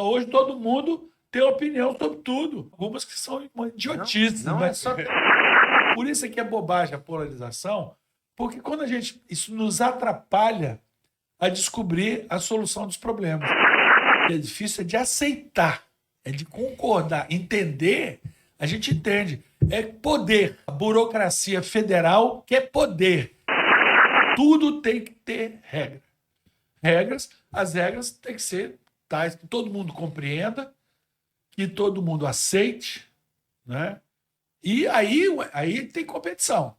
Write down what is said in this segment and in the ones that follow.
Hoje todo mundo tem opinião sobre tudo. Algumas que são uma idiotice. Não é só... Por isso é que é bobagem a polarização, porque quando isso nos atrapalha a descobrir a solução dos problemas. O que é difícil é de aceitar, é de concordar, entender. A gente entende. É poder. A burocracia federal quer poder. Tudo tem que ter regras. As regras têm que ser tais que todo mundo compreenda, que todo mundo aceite, né? E aí tem competição.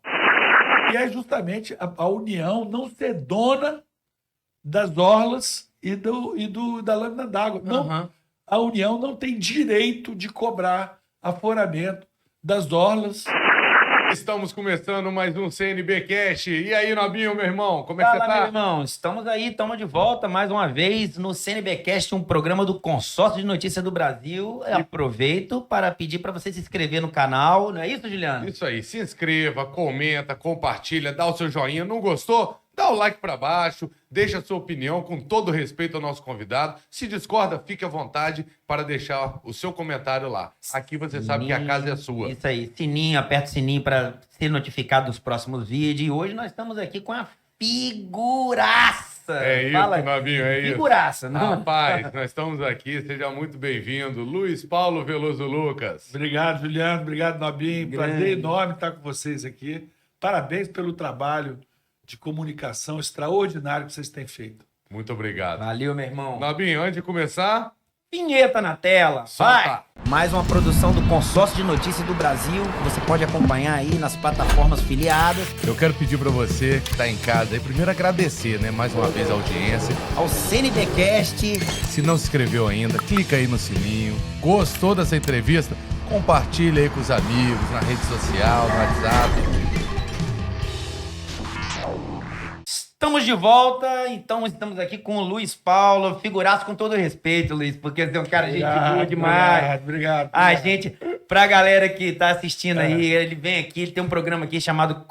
E é justamente a União não ser dona das orlas e da lâmina d'água. Não, a União não tem direito de cobrar aforamento das orlas. Estamos começando mais um CNBcast. E aí, Nobinho, meu irmão, como é que você tá? Meu irmão, estamos aí, estamos de volta mais uma vez no CNBcast, um programa do Consórcio de Notícias do Brasil. Eu aproveito para pedir para você se inscrever no canal, não é isso, Juliano? Isso aí, se inscreva, comenta, compartilha, dá o seu joinha. Não gostou? Dá o like para baixo, deixa a sua opinião com todo respeito ao nosso convidado. Se discorda, fique à vontade para deixar o seu comentário lá. Aqui você sabe que a casa é sua. Isso aí, sininho, aperta o sininho para ser notificado dos próximos vídeos. E hoje nós estamos aqui com a figuraça. É isso, Nobinho, é isso. Figuraça, não? Rapaz, nós estamos aqui, seja muito bem-vindo. Luiz Paulo Veloso Lucas. Obrigado, Juliano, obrigado, Nobinho. Prazer enorme estar com vocês aqui. Parabéns pelo trabalho de comunicação extraordinário que vocês têm feito. Muito obrigado. Valeu, meu irmão. Nobinho, antes de começar... Vinheta na tela. Vai! Mais uma produção do Consórcio de Notícias do Brasil. Você pode acompanhar aí nas plataformas filiadas. Eu quero pedir para você que está em casa aí, primeiro agradecer, né, mais uma vez a audiência. Ao CNBcast. Se não se inscreveu ainda, clica aí no sininho. Gostou dessa entrevista? Compartilha aí com os amigos, na rede social, no WhatsApp. Estamos de volta, então estamos aqui com o Luiz Paulo, figuraço com todo respeito, Luiz, porque você é um cara gente boa demais. Obrigado. A gente, pra galera que tá assistindo aí, ele vem aqui, ele tem um programa aqui chamado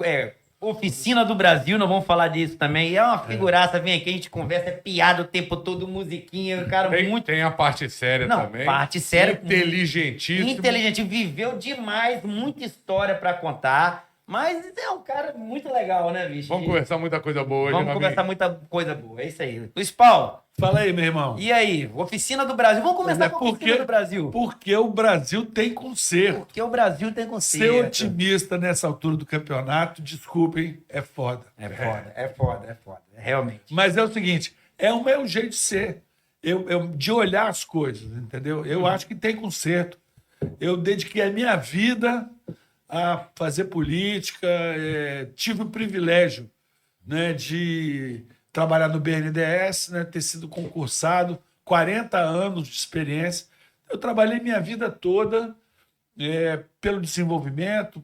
Oficina do Brasil, nós vamos falar disso também. E é uma figuraça, vem aqui, a gente conversa, é piada o tempo todo, musiquinha, cara muito... Tem a parte séria também. Parte séria. Inteligentíssimo. Inteligente, viveu demais, muita história pra contar. Mas é um cara muito legal, né, bicho? Vamos conversar muita coisa boa hoje, Vamos conversar muita coisa boa, é isso aí. Luiz Paulo. Fala aí, meu irmão. E aí, Oficina do Brasil. Vamos começar com a Oficina do Brasil. Porque o Brasil tem conserto. Porque o Brasil tem conserto. Ser otimista nessa altura do campeonato, desculpem, é foda. É foda. Realmente. Mas é o seguinte, é o meu jeito de ser. De olhar as coisas, entendeu? Eu acho que tem conserto. Eu dediquei a minha vida a fazer política, tive o privilégio, né, de trabalhar no BNDES, né, ter sido concursado, 40 anos de experiência. Eu trabalhei minha vida toda pelo desenvolvimento,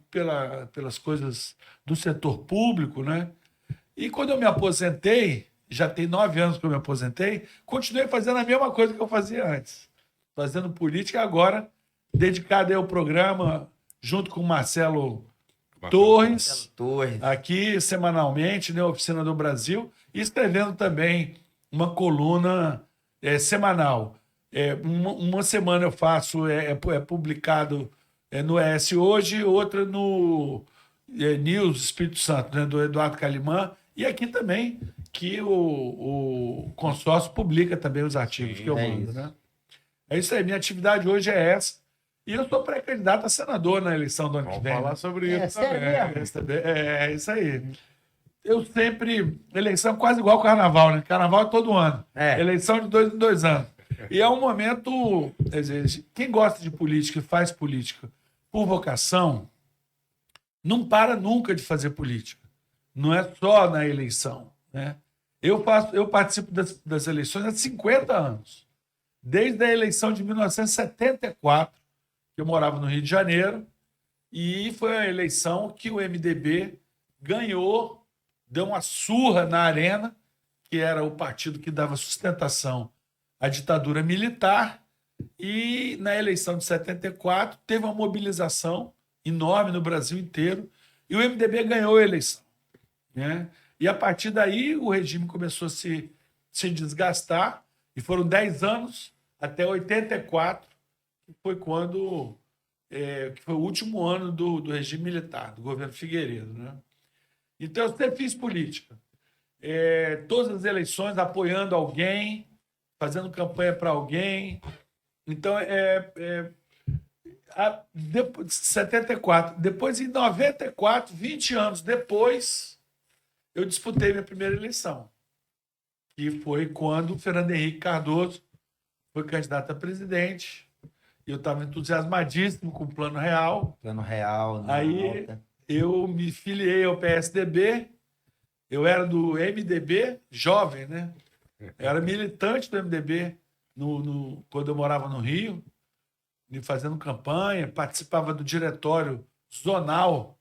pelas coisas do setor público, né? E quando eu me aposentei, já tem 9 anos que eu me aposentei, continuei fazendo a mesma coisa que eu fazia antes, fazendo política, agora dedicado ao programa junto com o Marcelo Torres, aqui semanalmente, né, Oficina do Brasil, e escrevendo também uma coluna semanal. Uma semana eu faço, publicado no ES Hoje, outra no News Espírito Santo, né, do Eduardo Calimã, e aqui também, que o consórcio publica também os artigos que eu mando. Né? É isso aí, minha atividade hoje é essa. E eu sou pré-candidato a senador na eleição do ano que vem. Vamos falar sobre isso também. É isso aí. Eu sempre... Eleição quase igual ao carnaval, né? Carnaval é todo ano. Eleição de 2 em 2 anos. E é um momento... Quem gosta de política e faz política por vocação, não para nunca de fazer política. Não é só na eleição, né? Eu participo das eleições há 50 anos. Desde a eleição de 1974, eu morava no Rio de Janeiro, e foi a eleição que o MDB ganhou, deu uma surra na Arena, que era o partido que dava sustentação à ditadura militar, e na eleição de 74 teve uma mobilização enorme no Brasil inteiro, e o MDB ganhou a eleição. Né? E a partir daí o regime começou a se desgastar, e foram 10 anos até 84, que foi quando que foi o último ano do regime militar, do governo Figueiredo, né? Então, eu sempre fiz política. Todas as eleições apoiando alguém, fazendo campanha para alguém. Então, depois de 74. Depois, em 94, 20 anos depois, eu disputei minha primeira eleição, que foi quando o Fernando Henrique Cardoso foi candidato a presidente. Eu estava entusiasmadíssimo com o Plano Real. Plano Real. Aí eu me filiei ao PSDB. Eu era do MDB, jovem, né? Eu era militante do MDB quando eu morava no Rio, fazendo campanha, participava do diretório zonal,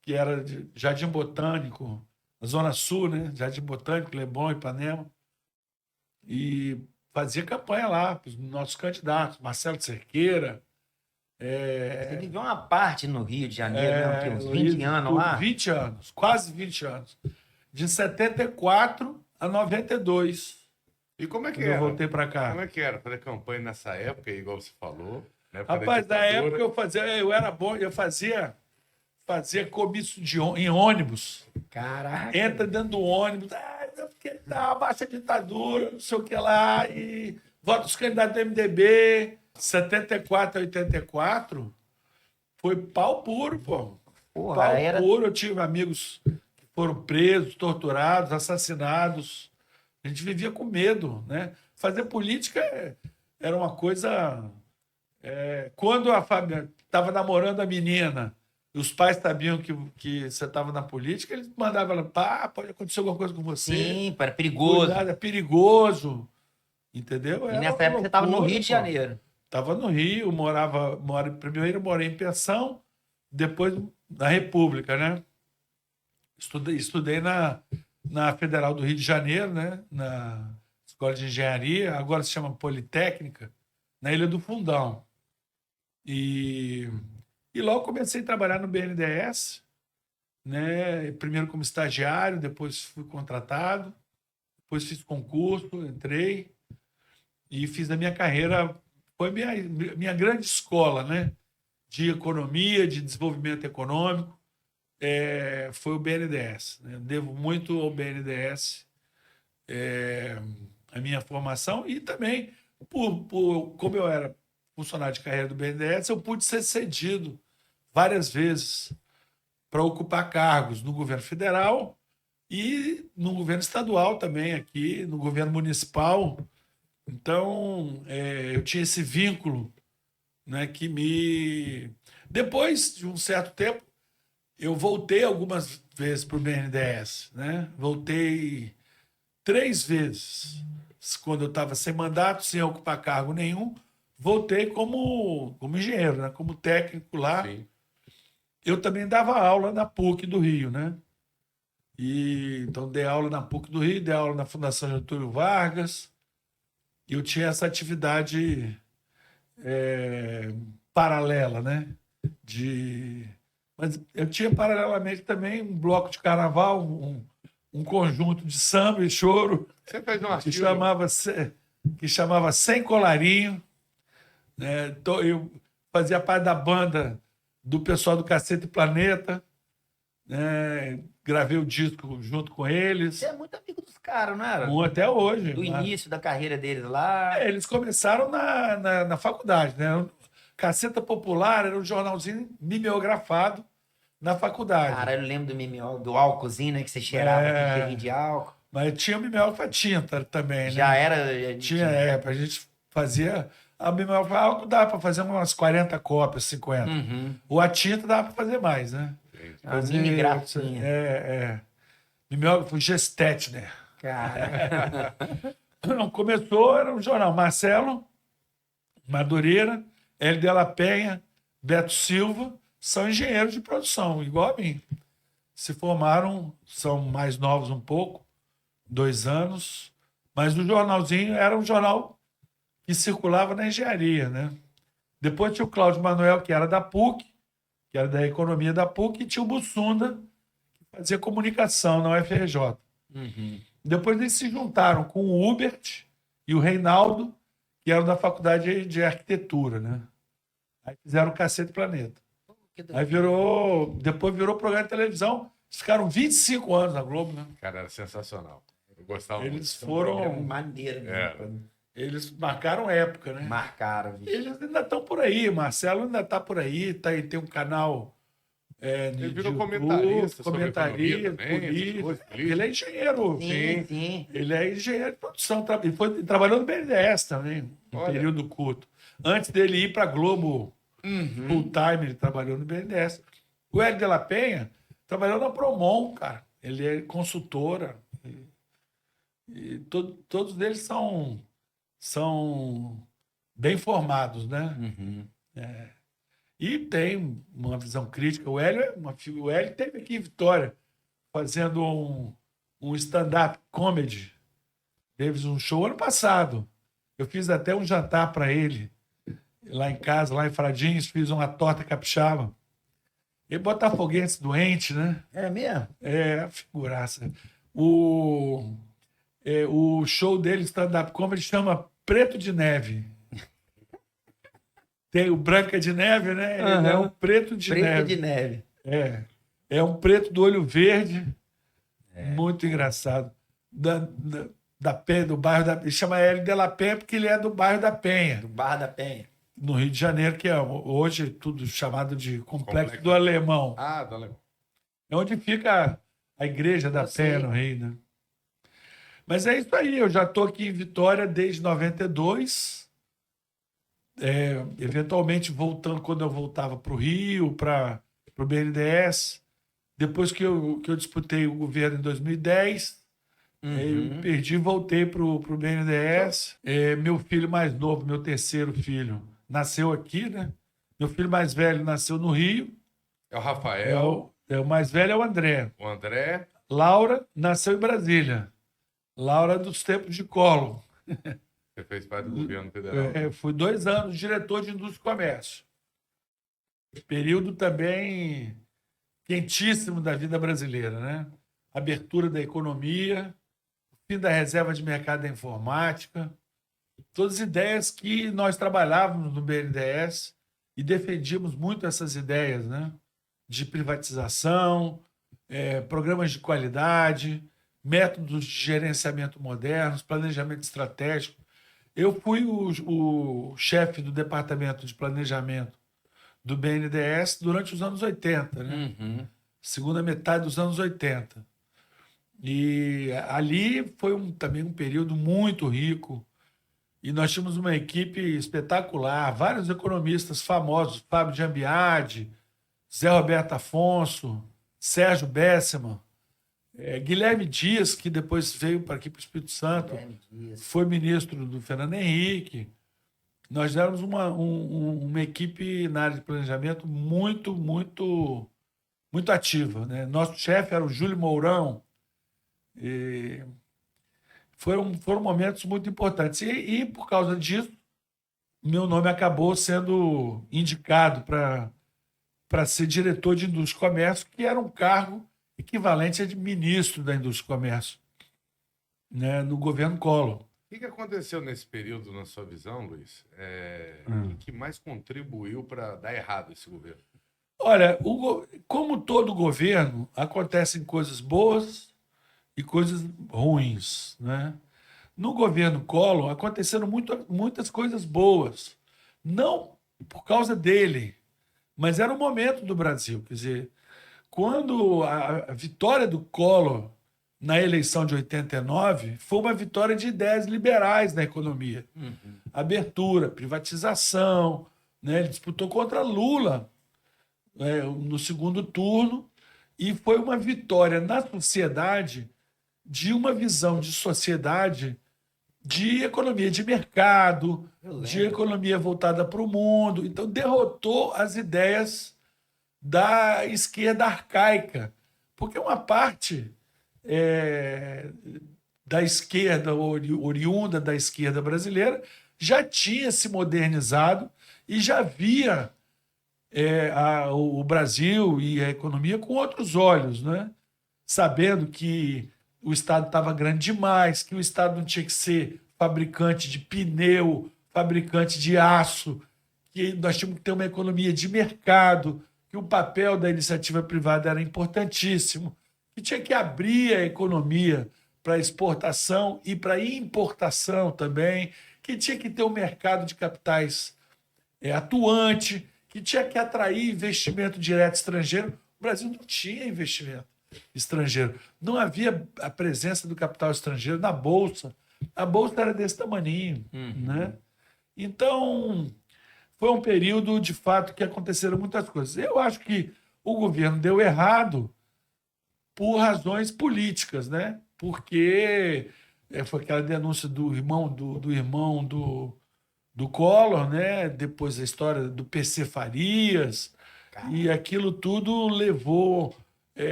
que era de Jardim Botânico, na Zona Sul, né? Jardim Botânico, Leblon, Ipanema. E fazia campanha lá para os nossos candidatos, Marcelo Cerqueira. Você viveu uma parte no Rio de Janeiro, né? Uns 20 anos lá? 20 anos, quase 20 anos. De 74 a 92. E como é que quando era? Eu voltei para cá. Como é que era fazer campanha nessa época, igual você falou? Rapaz, na época eu era bom, eu fazia comício em ônibus. Caraca. Entra dentro do ônibus, porque tá, baixa a ditadura, não sei o que lá, e vota os candidatos do MDB. 74 a 84 foi pau puro, pô. Porra, Pau puro. Eu tive amigos que foram presos, torturados, assassinados. A gente vivia com medo, né? Fazer política era uma coisa... quando a Fábio estava namorando a menina, e os pais sabiam que você estava na política, eles mandavam ela, pode acontecer alguma coisa com você. Sim, era perigoso. Cuidado, é perigoso. Entendeu? E nessa época você estava no Rio de Janeiro. Estava no Rio, primeiro eu morei em pensão, depois na República, né? Estudei na Federal do Rio de Janeiro, né? Na Escola de Engenharia, agora se chama Politécnica, na Ilha do Fundão. E logo comecei a trabalhar no BNDES, né? Primeiro como estagiário, depois fui contratado, depois fiz concurso, entrei e fiz a minha carreira. Foi minha grande escola, né? De economia, de desenvolvimento econômico, foi o BNDES. Né? Devo muito ao BNDES a minha formação e também, como eu era funcionário de carreira do BNDES, eu pude ser cedido várias vezes para ocupar cargos no governo federal e no governo estadual também, aqui no governo municipal. Então, eu tinha esse vínculo, né, que me... Depois de um certo tempo, eu voltei algumas vezes para o BNDES. Né? Voltei 3 vezes. Quando eu estava sem mandato, sem ocupar cargo nenhum, voltei como engenheiro, né? Como técnico lá. Sim. Eu também dava aula na PUC do Rio, né? Então, dei aula na PUC do Rio, dei aula na Fundação Getúlio Vargas. Eu tinha essa atividade paralela, né? Mas eu tinha paralelamente também um bloco de carnaval, um conjunto de samba e choro Você fez um que artigo... chamava Sem Colarinho. Né? Então, eu fazia parte da banda do pessoal do Cacete Planeta. Né? Gravei o disco junto com eles. Você é muito amigo dos caras, não era? Até hoje. Do início da carreira deles lá. Eles começaram na faculdade, né? Caceta Popular era um jornalzinho mimeografado na faculdade. Cara, eu lembro do mimeo, do álcoolzinho, né? Que você cheirava aquele cheirinho de álcool. Mas tinha mimeógrafo tinta também, né? Já era... Tinha, a gente fazia... A mimeógrafo álcool dava para fazer umas 40 cópias, 50. Uhum. Ou a tinta dava para fazer mais, né? A mini grafinha. Mimeógrafo Gestetner. Cara. Não, começou, era um jornal. Marcelo Madureira, L. de la Penha, Beto Silva, são engenheiros de produção, igual a mim. Se formaram, são mais novos um pouco, 2 anos, mas o jornalzinho era um jornal que circulava na engenharia, né? Depois tinha o Cláudio Manuel, que era da PUC, que era da economia da PUC, e tinha o Bussunda, que fazia comunicação na UFRJ. Uhum. Depois eles se juntaram com o Hubert e o Reinaldo, que eram da Faculdade de Arquitetura, né? Aí fizeram o Cacete Planeta. Aí depois virou programa de televisão. Eles ficaram 25 anos na Globo, né? Cara, era sensacional. Eu gostava Eles muito. foram. Maneiro, É. né? Eles marcaram época, né? Marcaram, bicho. Eles ainda estão por aí. Marcelo ainda está por aí. Tem um canal. Ele De virou YouTube, comentarista sobre comentarista, economia também, essas político. coisas, política. Ele é engenheiro. Sim. Ele é engenheiro de produção. Ele trabalhou no BNDES também, um Olha. período curto. Antes dele ir para Globo full time, ele trabalhou no BNDES. O Hélio de la Penha trabalhou na Promon, cara. Ele é consultora. E todos eles são bem formados, né? E tem uma visão crítica. O Hélio esteve aqui em Vitória fazendo um stand-up comedy. Teve um show ano passado. Eu fiz até um jantar para ele lá em casa, lá em Fradinhos, fiz uma torta capixaba. Ele botafoguense doente, né? É mesmo? É, figuraça. O show dele, stand-up comedy, chama Preto de Neve. Tem o Branca de Neve, né? Ele é um preto de Preto neve. de neve. É um preto do olho verde. Muito engraçado. Da Penha, do bairro da... Ele chama Hélio de la Penha porque ele é do bairro da Penha, Do Barra da Penha. no Rio de Janeiro, que é hoje tudo chamado de Complexo do Alemão. Ah, do Alemão. É onde fica a igreja da Penha, no Rio, né? Mas é isso aí, eu já estou aqui em Vitória desde 92. Eventualmente voltando, quando eu voltava para o Rio, para o BNDES. Depois que eu disputei o governo em 2010, eu perdi e voltei para o BNDES. Meu filho mais novo, meu terceiro filho, nasceu aqui, né? Meu filho mais velho nasceu no Rio. É o Rafael, O mais velho é o André. o André. Laura nasceu em Brasília. Laura dos tempos de Collor. Você fez parte do governo federal. Fui 2 anos diretor de indústria e comércio. Período também quentíssimo da vida brasileira, né? Abertura da economia, fim da reserva de mercado da informática, todas ideias que nós trabalhávamos no BNDES e defendíamos muito essas ideias, né? De privatização, programas de qualidade, métodos de gerenciamento modernos, planejamento estratégico. Eu fui o chefe do departamento de planejamento do BNDES durante os anos 80, né? Segunda metade dos anos 80. E ali foi também um período muito rico. E nós tínhamos uma equipe espetacular, vários economistas famosos, Fábio de Ambiade, Zé Roberto Afonso, Sérgio Bessemann, Guilherme Dias, que depois veio para aqui para o Espírito Santo, foi ministro do Fernando Henrique. Nós éramos uma equipe na área de planejamento muito ativa, né? Nosso chefe era o Júlio Mourão. E foram momentos muito importantes. E por causa disso, meu nome acabou sendo indicado para ser diretor de Indústria e Comércio, que era um cargo equivalente a de ministro da Indústria e Comércio, né, no governo Collor. O que aconteceu nesse período, na sua visão, Luiz? O que mais contribuiu para dar errado esse governo? Olha, como todo governo, acontecem coisas boas e coisas ruins, né? No governo Collor, aconteceram muitas coisas boas. Não por causa dele, mas era o momento do Brasil. Quer dizer, quando a vitória do Collor na eleição de 89 foi uma vitória de ideias liberais na economia. Abertura, privatização, né? Ele disputou contra Lula no segundo turno e foi uma vitória na sociedade de uma visão de sociedade de economia de mercado, de economia voltada para o mundo. Então, derrotou as ideias da esquerda arcaica, porque uma parte da esquerda, oriunda da esquerda brasileira, já tinha se modernizado e já via o Brasil e a economia com outros olhos, né? Sabendo que o Estado estava grande demais, que o Estado não tinha que ser fabricante de pneu, fabricante de aço, que nós tínhamos que ter uma economia de mercado, que o papel da iniciativa privada era importantíssimo, que tinha que abrir a economia para exportação e para importação também, que tinha que ter um mercado de capitais atuante, que tinha que atrair investimento direto estrangeiro. O Brasil não tinha investimento estrangeiro. Não havia a presença do capital estrangeiro na Bolsa. A Bolsa era desse tamaninho. Né? Então, foi um período, de fato, que aconteceram muitas coisas. Eu acho que o governo deu errado por razões políticas, né? Porque foi aquela denúncia do irmão do Collor, né? Depois a história do PC Farias, e aquilo tudo levou,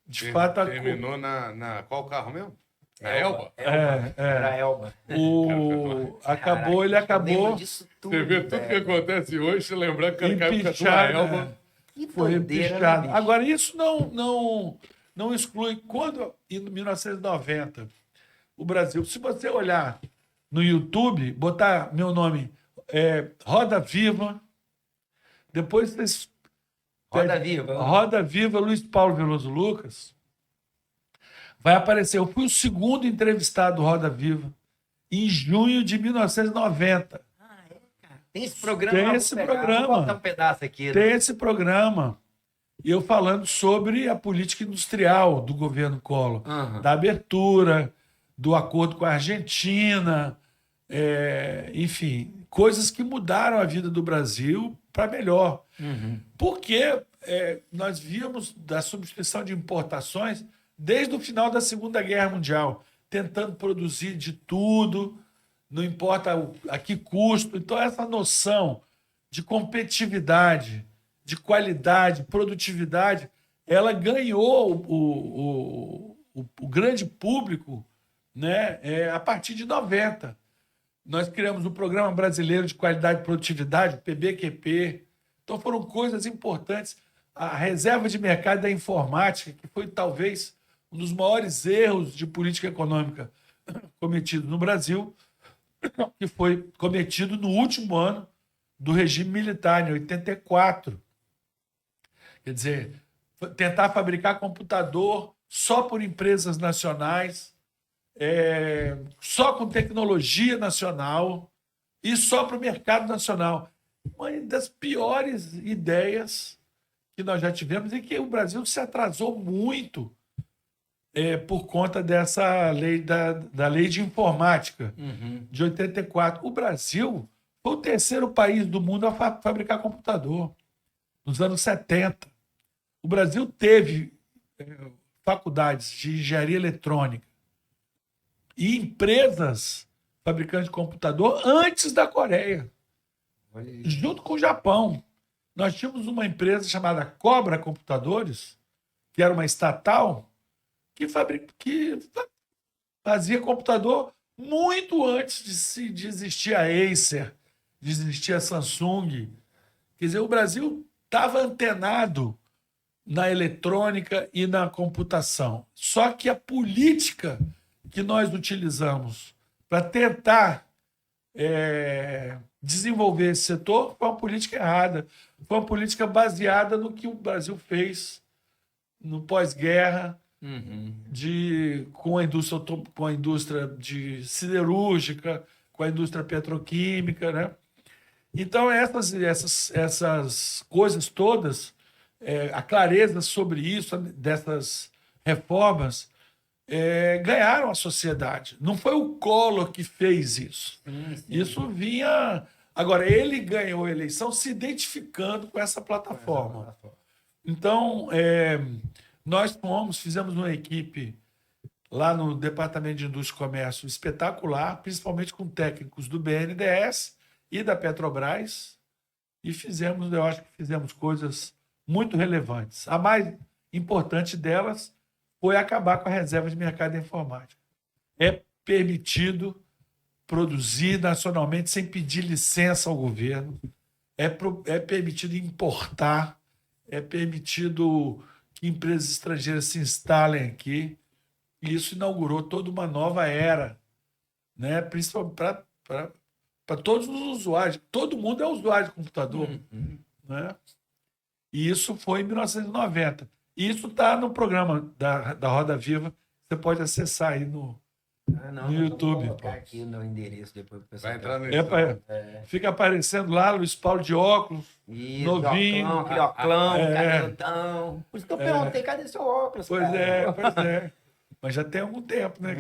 de fato, a... Terminou na qual carro mesmo? Na Elba? Era Elba. Acabou, ele acabou... Disso tudo, Você vê tudo que acontece hoje, se lembrando que o cara caiu com a Elba. Que Foi doideira, empichado. né, bicho? Agora, isso não exclui. Quando, em 1990, o Brasil, se você olhar no YouTube, botar meu nome, Roda Viva, depois vocês... Roda Viva. Roda Viva, Luiz Paulo Veloso Lucas, vai aparecer. Eu fui o segundo entrevistado do Roda Viva, em junho de 1990. Tem esse programa? Tem Vou esse pegar. programa. Vou botar um pedaço aqui. Tem esse programa. E eu falando sobre a política industrial do governo Collor, da abertura, do acordo com a Argentina, enfim, coisas que mudaram a vida do Brasil para melhor. Porque nós víamos da substituição de importações desde o final da Segunda Guerra Mundial, tentando produzir de tudo, não importa a que custo. Então, essa noção de competitividade, de qualidade, produtividade, ela ganhou o grande público, né, a partir de 90. Nós criamos o Programa Brasileiro de Qualidade e Produtividade, o PBQP. Então, foram coisas importantes. A reserva de mercado da informática, que foi talvez um dos maiores erros de política econômica cometido no Brasil, que foi cometido no último ano do regime militar, em 84. Quer dizer, tentar fabricar computador só por empresas nacionais, só com tecnologia nacional e só para o mercado nacional. Uma das piores ideias que nós já tivemos, e que o Brasil se atrasou muito por conta dessa lei da lei de informática de 84. O Brasil foi o terceiro país do mundo a fabricar computador, nos anos 70. O Brasil teve faculdades de engenharia eletrônica e empresas fabricantes de computador antes da Coreia, junto com o Japão. Nós tínhamos uma empresa chamada Cobra Computadores, que era uma estatal, que fazia computador muito antes de existir a Acer, de existir a Samsung. Quer dizer, o Brasil estava antenado na eletrônica e na computação. Só que a política que nós utilizamos para tentar desenvolver esse setor foi uma política errada. Foi uma política baseada no que o Brasil fez no pós-guerra, com a indústria de siderúrgica, com a indústria petroquímica, né? Então, essas coisas todas, a clareza sobre isso, dessas reformas, ganharam a sociedade. Não foi o Collor que fez isso. Isso vinha... Agora, ele ganhou a eleição se identificando com essa plataforma. Então, nós fizemos uma equipe lá no Departamento de Indústria e Comércio espetacular, principalmente com técnicos do BNDES e da Petrobras, e eu acho que fizemos coisas muito relevantes. A mais importante delas foi acabar com a reserva de mercado da informática. É permitido produzir nacionalmente sem pedir licença ao governo, é permitido importar, é permitido que empresas estrangeiras se instalem aqui, e isso inaugurou toda uma nova era, né? Principalmente para para todos os usuários. Todo mundo é usuário de computador. Né? E isso foi em 1990. E isso está no programa da Roda Viva. Você pode acessar aí no YouTube. Vou colocar aqui no endereço depois pro pessoal. Vai entrar no Fica aparecendo lá, Luiz Paulo de óculos, Isso, novinho. óculão, aquele óculão, É. cabeludão. Por isso que eu perguntei, cadê seu óculos, Pois cara? pois é. Mas já tem algum tempo, né,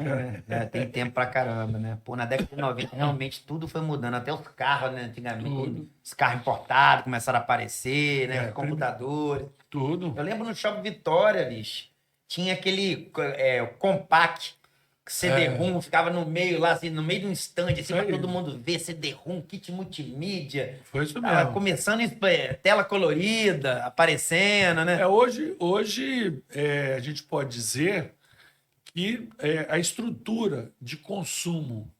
cara? Tem tempo pra caramba, né? Pô, na década de 90, realmente tudo foi mudando. Até os carros, né? Antigamente, Tudo. os carros importados começaram a aparecer, né? Os computadores. Tudo. Eu lembro no Shopping Vitória, bicho, tinha aquele compact, CD-ROM, ficava no meio lá, assim, no meio de um stand, assim, pra aí. todo mundo ver, CD-ROM, kit multimídia. Foi isso Tava mesmo. começando tela colorida, aparecendo, né? Hoje a gente pode dizer que a estrutura de consumo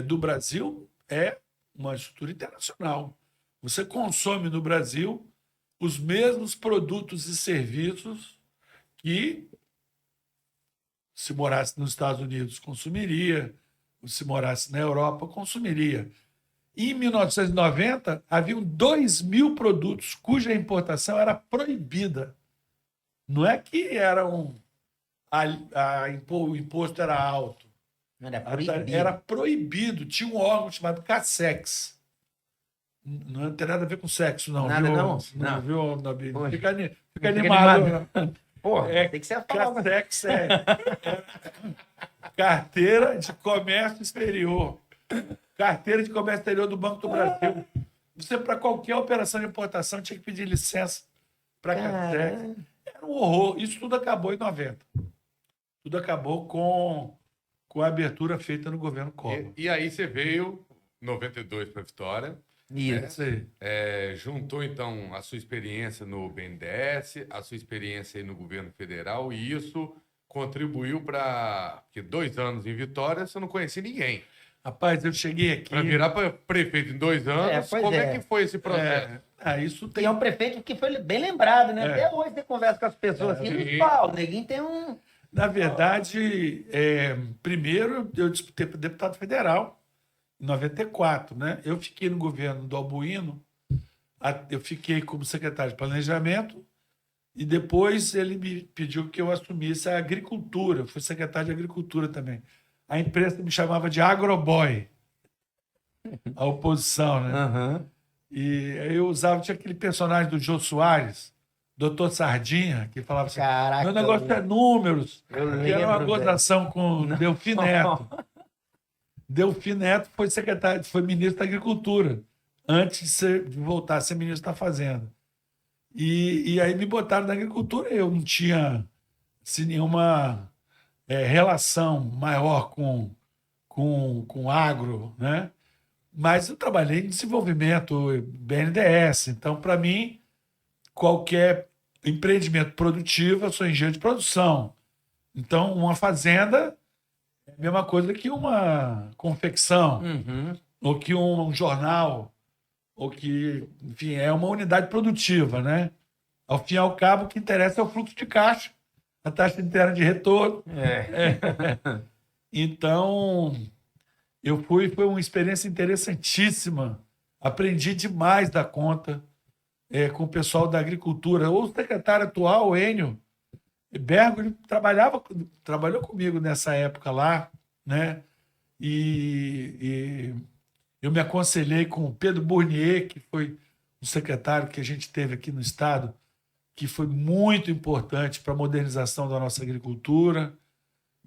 do Brasil é uma estrutura internacional. Você consome no Brasil os mesmos produtos e serviços que, se morasse nos Estados Unidos, consumiria, se morasse na Europa, consumiria. Em 1990, haviam 2.000 produtos cuja importação era proibida. Não é que o imposto era alto. Era proibido. Era proibido. Tinha um órgão chamado CASEX. Não tem nada a ver com sexo, não. Nada, viu? não? Viu, Nabi? Poxa. Fica animado. Pô, É, tem que ser a palavra. CASEX é Carteira de Comércio Exterior. Carteira de Comércio Exterior do Banco do Brasil. Você, para qualquer operação de importação, tinha que pedir licença para a CASEX. Era um horror. Isso tudo acabou em 90. Tudo acabou com a abertura feita no governo Collor. E aí você veio, 92 para Vitória. Isso. Aí. Juntou, então, a sua experiência no BNDES, a sua experiência aí no governo federal, e isso contribuiu para que 2 anos em Vitória você não conhecia ninguém. Rapaz, eu cheguei aqui. Para virar prefeito em 2 anos, pois como é. é que foi esse processo? Isso E tem. é um prefeito que foi bem lembrado, né? É. Até hoje você conversa com as pessoas assim, sim. Paulo, neguinho tem um... Na verdade, primeiro eu disputei para deputado federal em 94, né? Eu fiquei no governo do Albuíno, eu fiquei como secretário de planejamento e depois ele me pediu que eu assumisse a agricultura. Eu fui secretário de agricultura também. A imprensa me chamava de agroboy, a oposição, né? Aham. E eu tinha aquele personagem do Jô Soares, Doutor Sardinha, que falava assim: Caraca. meu negócio é números. Eu Que era uma lembro, gozação com Delfim Neto. Delfim Neto foi ministro da Agricultura, antes de voltar a ser ministro da Fazenda. E aí me botaram na agricultura. Eu não tinha assim, nenhuma relação maior com agro, né? Mas eu trabalhei em desenvolvimento BNDES. Então, para mim, qualquer empreendimento produtivo, eu sou engenheiro de produção. Então, uma fazenda é a mesma coisa que uma confecção, Uhum. ou que um jornal, ou que, enfim, é uma unidade produtiva, né? Ao fim e ao cabo, o que interessa é o fluxo de caixa, a taxa interna de retorno. Então, foi uma experiência interessantíssima. Aprendi demais da conta com o pessoal da agricultura. O secretário atual, o Enio Bergo, ele trabalhou comigo nessa época lá, né? E eu me aconselhei com o Pedro Bournier, que foi um secretário que a gente teve aqui no Estado, que foi muito importante para a modernização da nossa agricultura.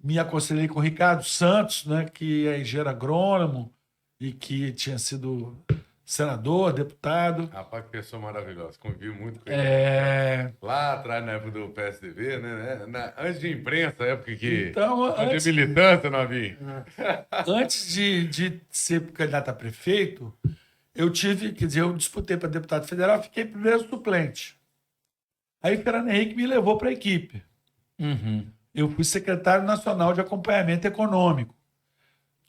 Me aconselhei com o Ricardo Santos, né, que é engenheiro agrônomo e que tinha sido senador, deputado. Rapaz, que pessoa maravilhosa. Convivi muito com ele. Lá atrás, na época do PSDB, né? Antes de imprensa, época que Então, antes de militância, não havia. Antes de ser candidato a prefeito, eu disputei para deputado federal, fiquei primeiro suplente. Aí o Fernando Henrique me levou para a equipe. Uhum. Eu fui secretário nacional de acompanhamento econômico.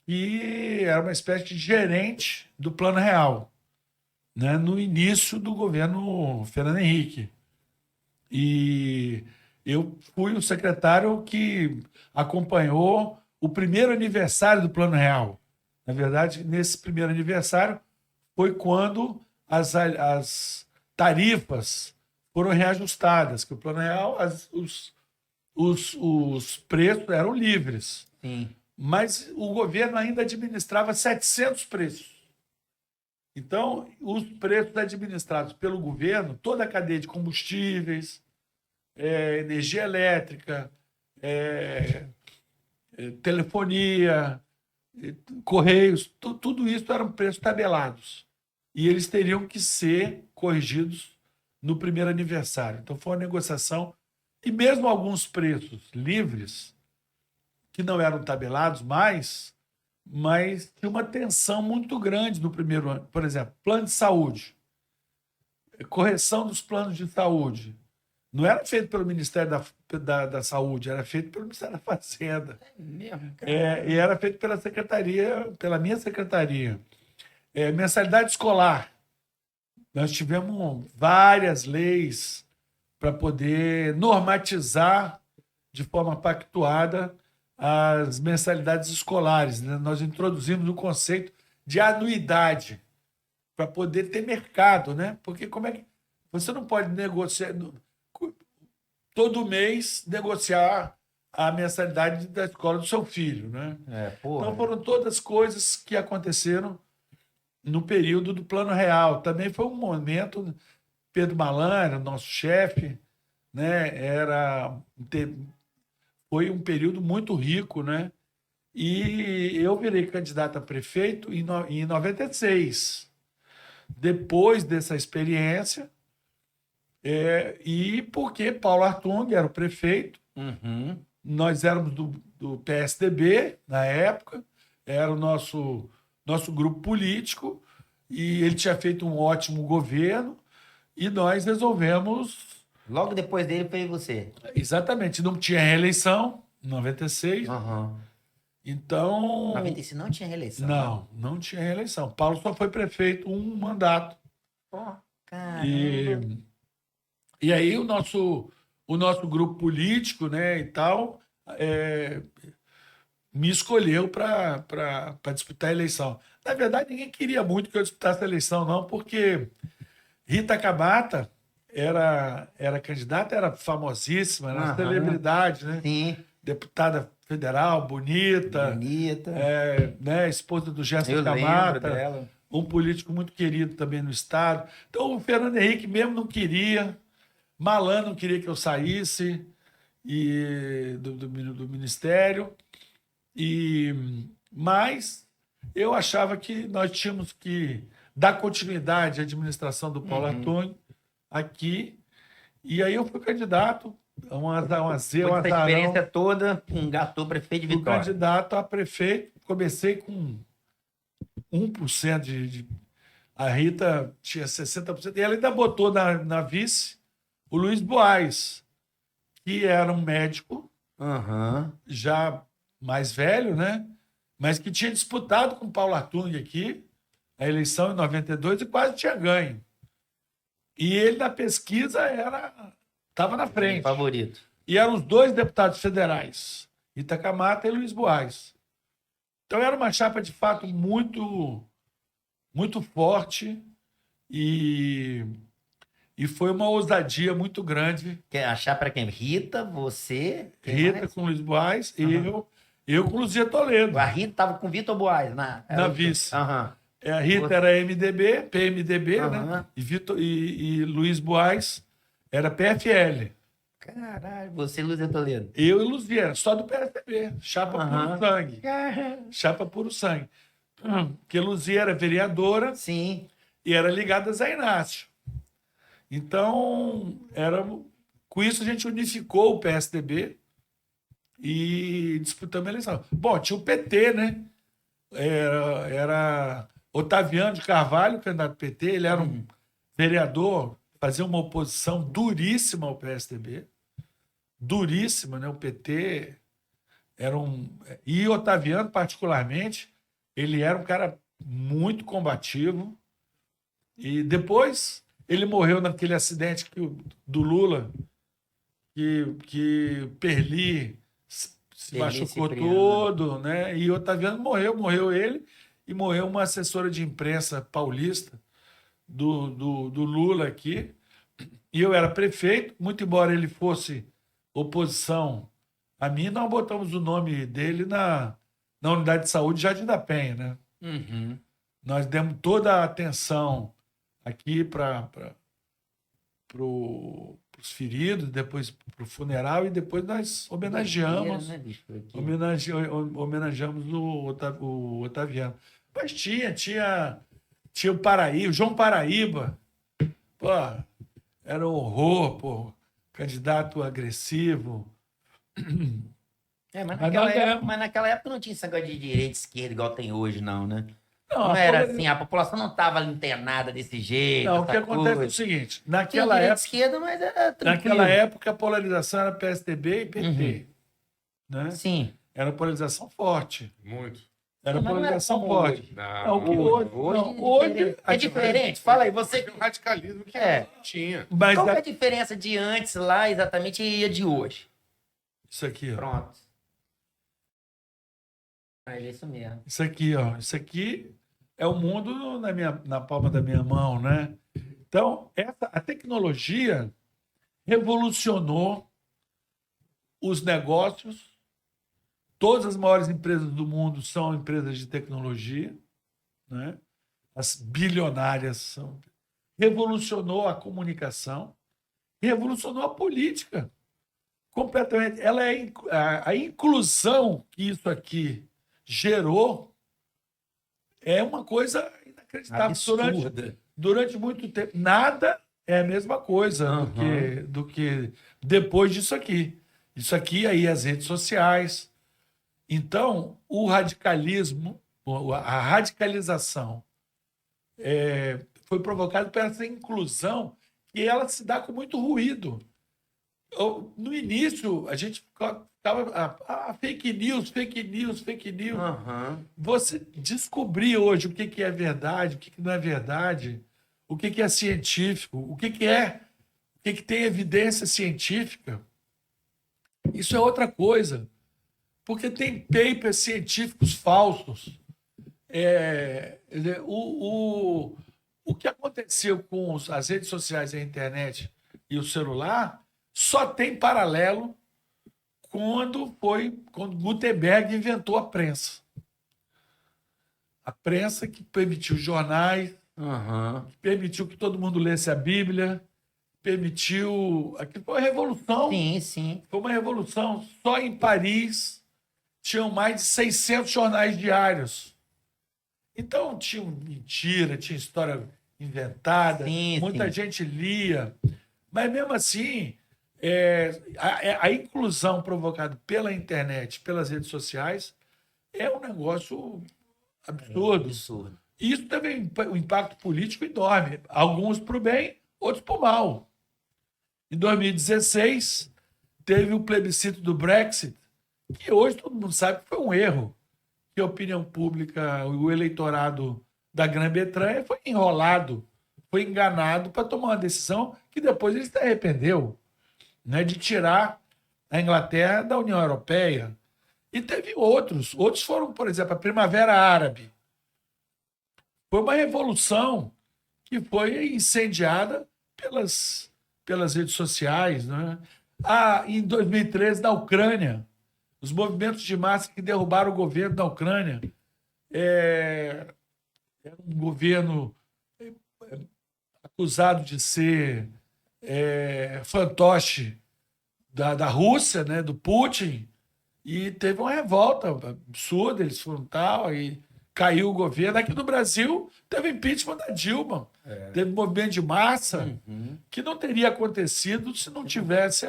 E era uma espécie de gerente do Plano Real, né, no início do governo Fernando Henrique. E eu fui o secretário que acompanhou o primeiro aniversário do Plano Real. Na verdade, nesse primeiro aniversário foi quando as tarifas foram reajustadas, que o Plano Real, os preços eram livres, Sim. mas o governo ainda administrava 700 preços. Então, os preços administrados pelo governo, toda a cadeia de combustíveis, energia elétrica, telefonia, correios, tudo isso eram preços tabelados. E eles teriam que ser corrigidos no primeiro aniversário. Então, foi uma negociação. E mesmo alguns preços livres, que não eram tabelados mais, mas tinha uma tensão muito grande no primeiro ano. Por exemplo, plano de saúde, correção dos planos de saúde. Não era feito pelo Ministério da Saúde, era feito pelo Ministério da Fazenda. É mesmo, cara. E era feito pela secretaria, pela minha secretaria. Mensalidade escolar. Nós tivemos várias leis para poder normatizar de forma pactuada as mensalidades escolares, né? Nós introduzimos o conceito de anuidade para poder ter mercado, né? Porque como é que você não pode negociar todo mês negociar a mensalidade da escola do seu filho, né? Então foram todas coisas que aconteceram no período do Plano Real. Também foi um momento, Pedro Malan, nosso chefe, né? Foi um período muito rico, né? E eu virei candidato a prefeito em 96. Depois dessa experiência, e porque Paulo Artung era o prefeito, nós éramos do PSDB na época, era o nosso grupo político, e ele tinha feito um ótimo governo, e nós resolvemos. Logo depois dele foi você. Exatamente, não tinha reeleição em 96. Então. 96 não tinha reeleição. Não tinha reeleição. Paulo só foi prefeito um mandato. Caramba. E aí o nosso grupo político, né, e tal, me escolheu para disputar a eleição. Na verdade, ninguém queria muito que eu disputasse a eleição, não, porque Rita Kabata era candidata, era famosíssima, era uma celebridade, né? Sim. Deputada federal, bonita. Né? Esposa do Gerson Camata, um político muito querido também no estado. Então o Fernando Henrique mesmo não queria, Malan não queria que eu saísse do ministério, mas eu achava que nós tínhamos que dar continuidade à administração do Paulo Artung aqui, e aí eu fui candidato. Essa experiência toda, engatou prefeito de Vitória. Fui candidato a prefeito, comecei com 1% a Rita tinha 60%, e ela ainda botou na vice o Luiz Boaz, que era um médico, já mais velho, né? Mas que tinha disputado com o Paulo Artung aqui a eleição em 92 e quase tinha ganho. E ele, na pesquisa, estava na frente. Favorito. E eram os dois deputados federais, Rita Camata e Luiz Boaz. Então era uma chapa, de fato, muito, muito forte e foi uma ousadia muito grande. Quer achar para quem? Rita, você... Rita com Luiz Boaz e eu com Luzia Toledo. A Rita estava com Vitor Boaz na vice. A Rita era MDB, PMDB, né? E Luiz Boaz era PFL. Caralho, você e Luzia Toledo. Eu e Luzia, só do PSDB. Chapa puro sangue. Chapa puro sangue. Porque Luzia era vereadora. Sim. E era ligada a Zé Inácio. Então, com isso a gente unificou o PSDB e disputamos a eleição. Bom, tinha o PT, né? Era Otaviano de Carvalho, candidato do PT, ele era um vereador, fazia uma oposição duríssima ao PSDB. Duríssima, né? O PT era E Otaviano, particularmente, ele era um cara muito combativo. E depois ele morreu naquele acidente do Lula, que Perli se machucou todo, né? E Otaviano morreu ele, e morreu uma assessora de imprensa paulista do Lula aqui. E eu era prefeito, muito embora ele fosse oposição a mim, nós botamos o nome dele na unidade de saúde Jardim da Penha, né? Uhum. Nós demos toda a atenção aqui para os feridos, depois para o funeral, e depois nós homenageamos, Né, bicho, por aqui. homenageamos o Otaviano. Mas tinha o Paraíba, o João Paraíba. Pô, era um horror, pô, candidato agressivo. Mas naquela época não tinha esse negócio de direita e esquerda igual tem hoje, não, né? Não, Não era assim, a população não estava internada desse jeito. Não, o que essa acontece é o coisa. seguinte, Tinha naquela direita e época, esquerda, mas era tranquilo. naquela época a polarização era PSDB e PT. Né? Sim. Era polarização forte. Muito. Era Sim, mas não era polarização como forte. hoje. Não, que hoje é diferente. Fala aí, você. O radicalismo que É. tinha. Mas Qual que é a diferença de antes lá exatamente e a de hoje? isso aqui, ó. Pronto. É isso mesmo. Isso aqui, ó. Isso aqui é o mundo na palma da minha mão, né? Então, a tecnologia revolucionou os negócios. Todas as maiores empresas do mundo são empresas de tecnologia, né? As bilionárias são. Revolucionou a comunicação, revolucionou a política. Completamente. Ela é a inclusão que isso aqui gerou é uma coisa inacreditável. Durante muito tempo, nada é a mesma coisa do que depois disso aqui. Isso aqui aí, as redes sociais. Então, o radicalismo, a radicalização foi provocada por essa inclusão e ela se dá com muito ruído. No início, a gente ficava fake news. Você descobrir hoje o que é verdade, o que não é verdade, o que é científico, o que tem evidência científica, isso é outra coisa. Porque tem papers científicos falsos. O que aconteceu com as redes sociais, a internet e o celular só tem paralelo quando Gutenberg inventou a prensa. A prensa que permitiu jornais, que permitiu que todo mundo lesse a Bíblia, permitiu... Aquilo foi uma revolução. Sim, sim. Foi uma revolução. Só em Paris tinham mais de 600 jornais diários. Então, tinha mentira, tinha história inventada, muita gente lia. Mas, mesmo assim, a inclusão provocada pela internet, pelas redes sociais, é um negócio absurdo. E isso teve um impacto político enorme. Alguns para o bem, outros para o mal. Em 2016, teve o plebiscito do Brexit, que hoje todo mundo sabe que foi um erro. Que a opinião pública, o eleitorado da Grã-Bretanha foi enrolado, foi enganado para tomar uma decisão que depois ele se arrependeu, né, de tirar a Inglaterra da União Europeia. E teve outros. Outros foram, por exemplo, a Primavera Árabe. Foi uma revolução que foi incendiada pelas redes sociais. Né? Em 2013, na Ucrânia, os movimentos de massa que derrubaram o governo da Ucrânia. Era um governo acusado de ser fantoche da Rússia, né, do Putin, e teve uma revolta absurda, eles foram tal, e caiu o governo. Aqui no Brasil, teve impeachment da Dilma, teve movimento de massa, que não teria acontecido se não tivesse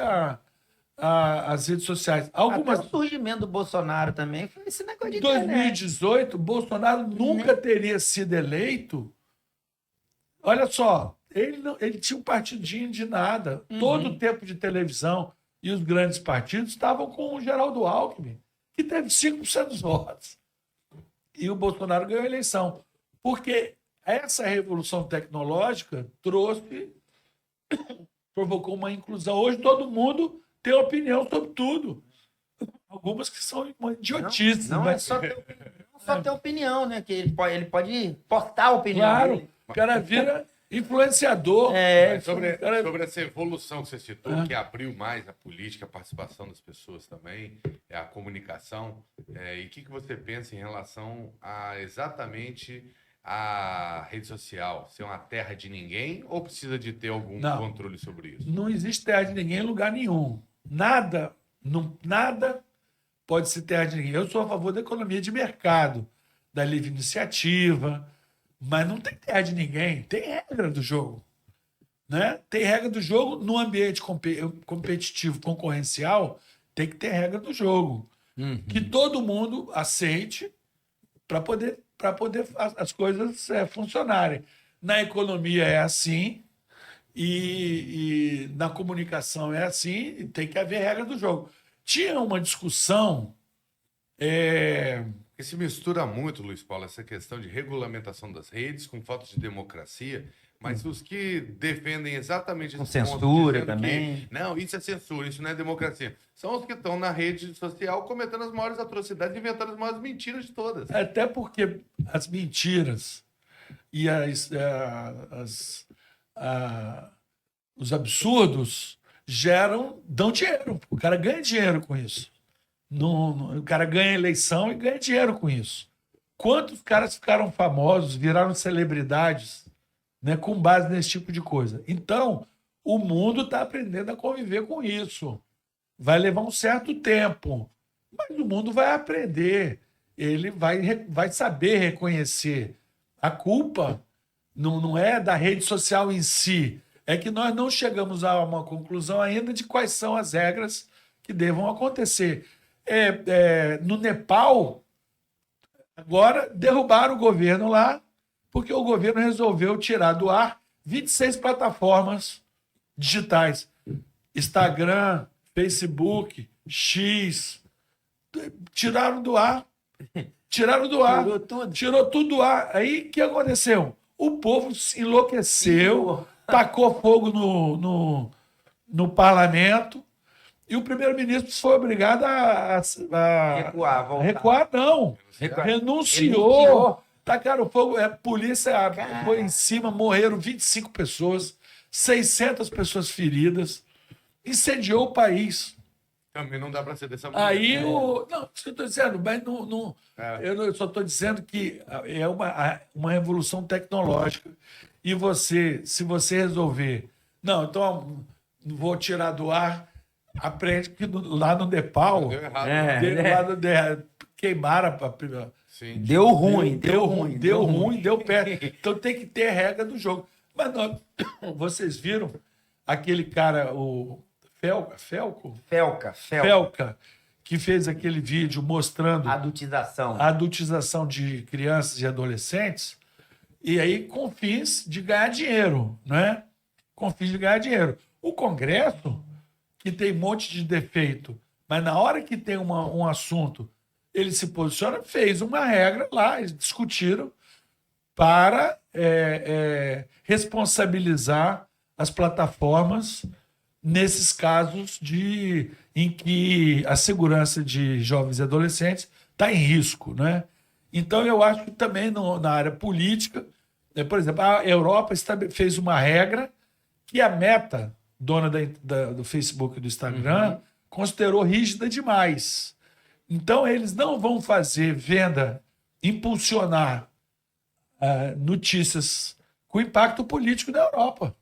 as redes sociais. Até o surgimento do Bolsonaro também foi esse negócio de Em 2018, Bolsonaro nunca teria sido eleito. Olha só, ele tinha um partidinho de nada. Todo o tempo de televisão e os grandes partidos estavam com o Geraldo Alckmin, que teve 5% dos votos. E o Bolsonaro ganhou a eleição. Porque essa revolução tecnológica provocou uma inclusão. Hoje todo mundo tem opinião sobre tudo. Algumas que são uma idiotice. Não é só ter opinião só ter opinião, né? Que ele pode postar a opinião Claro, dele. o cara vira influenciador. Mas sobre essa evolução que você citou, Ah. que abriu mais a política, a participação das pessoas também, a comunicação, e o que você pensa em relação a exatamente a rede social? Ser uma terra de ninguém ou precisa de ter algum Não. controle sobre isso? Não existe terra de ninguém em lugar nenhum. Nada, nada pode ser terra de ninguém. Eu sou a favor da economia de mercado, da livre iniciativa, mas não tem terra de ninguém. Tem regra do jogo. Né? Tem regra do jogo no ambiente competitivo, concorrencial, tem que ter regra do jogo. Que todo mundo aceite para poder as coisas funcionarem. Na economia é assim, e na comunicação é assim, e tem que haver regra do jogo. Tinha uma discussão. Porque se mistura muito, Luiz Paulo, essa questão de regulamentação das redes com falta de democracia, mas os que defendem exatamente Com esse ponto, censura dizendo também. que, não, isso é censura, isso não é democracia, são os que estão na rede social cometendo as maiores atrocidades, inventando as maiores mentiras de todas. Até porque as mentiras e os absurdos dão dinheiro. O cara ganha dinheiro com isso. O cara ganha eleição e ganha dinheiro com isso. Quantos caras ficaram famosos, viraram celebridades, né, com base nesse tipo de coisa? Então, o mundo está aprendendo a conviver com isso. Vai levar um certo tempo, mas o mundo vai aprender. Ele vai saber reconhecer. A culpa não é da rede social em si, é que nós não chegamos a uma conclusão ainda de quais são as regras que devam acontecer. No Nepal, agora derrubaram o governo lá, porque o governo resolveu tirar do ar 26 plataformas digitais. Instagram, Facebook, X, tiraram do ar. Tiraram do ar. Tirou tudo do ar. Aí, o que aconteceu? O povo se enlouqueceu, tacou fogo no parlamento, e o primeiro-ministro foi obrigado a Recuar, voltar. recuar, não. Renunciou. Tacaram fogo. A polícia foi em cima, morreram 25 pessoas, 600 pessoas feridas, incendiou o país. Também não dá para ser dessa maneira. Aí Não, isso que eu estou dizendo, mas eu só estou dizendo que é uma revolução tecnológica. E se você resolver, não, então vou tirar do ar, aprende que lá no Nepal, Deu errado. queimaram Sim. Deu ruim. deu pé. Então tem que ter regra do jogo. Mas vocês viram aquele cara, o Felca, que fez aquele vídeo mostrando Adultização. a adultização de crianças e adolescentes, e aí com fins de ganhar dinheiro, né? Com fins de ganhar dinheiro. O Congresso, que tem um monte de defeito, mas na hora que tem um assunto, ele se posiciona, fez uma regra lá, eles discutiram para responsabilizar as plataformas nesses casos em que a segurança de jovens e adolescentes está em risco, né? Então, eu acho que também na área política, por exemplo, a Europa fez uma regra que a Meta, dona do Facebook e do Instagram, considerou rígida demais. Então, eles não vão fazer impulsionar notícias com impacto político na Europa.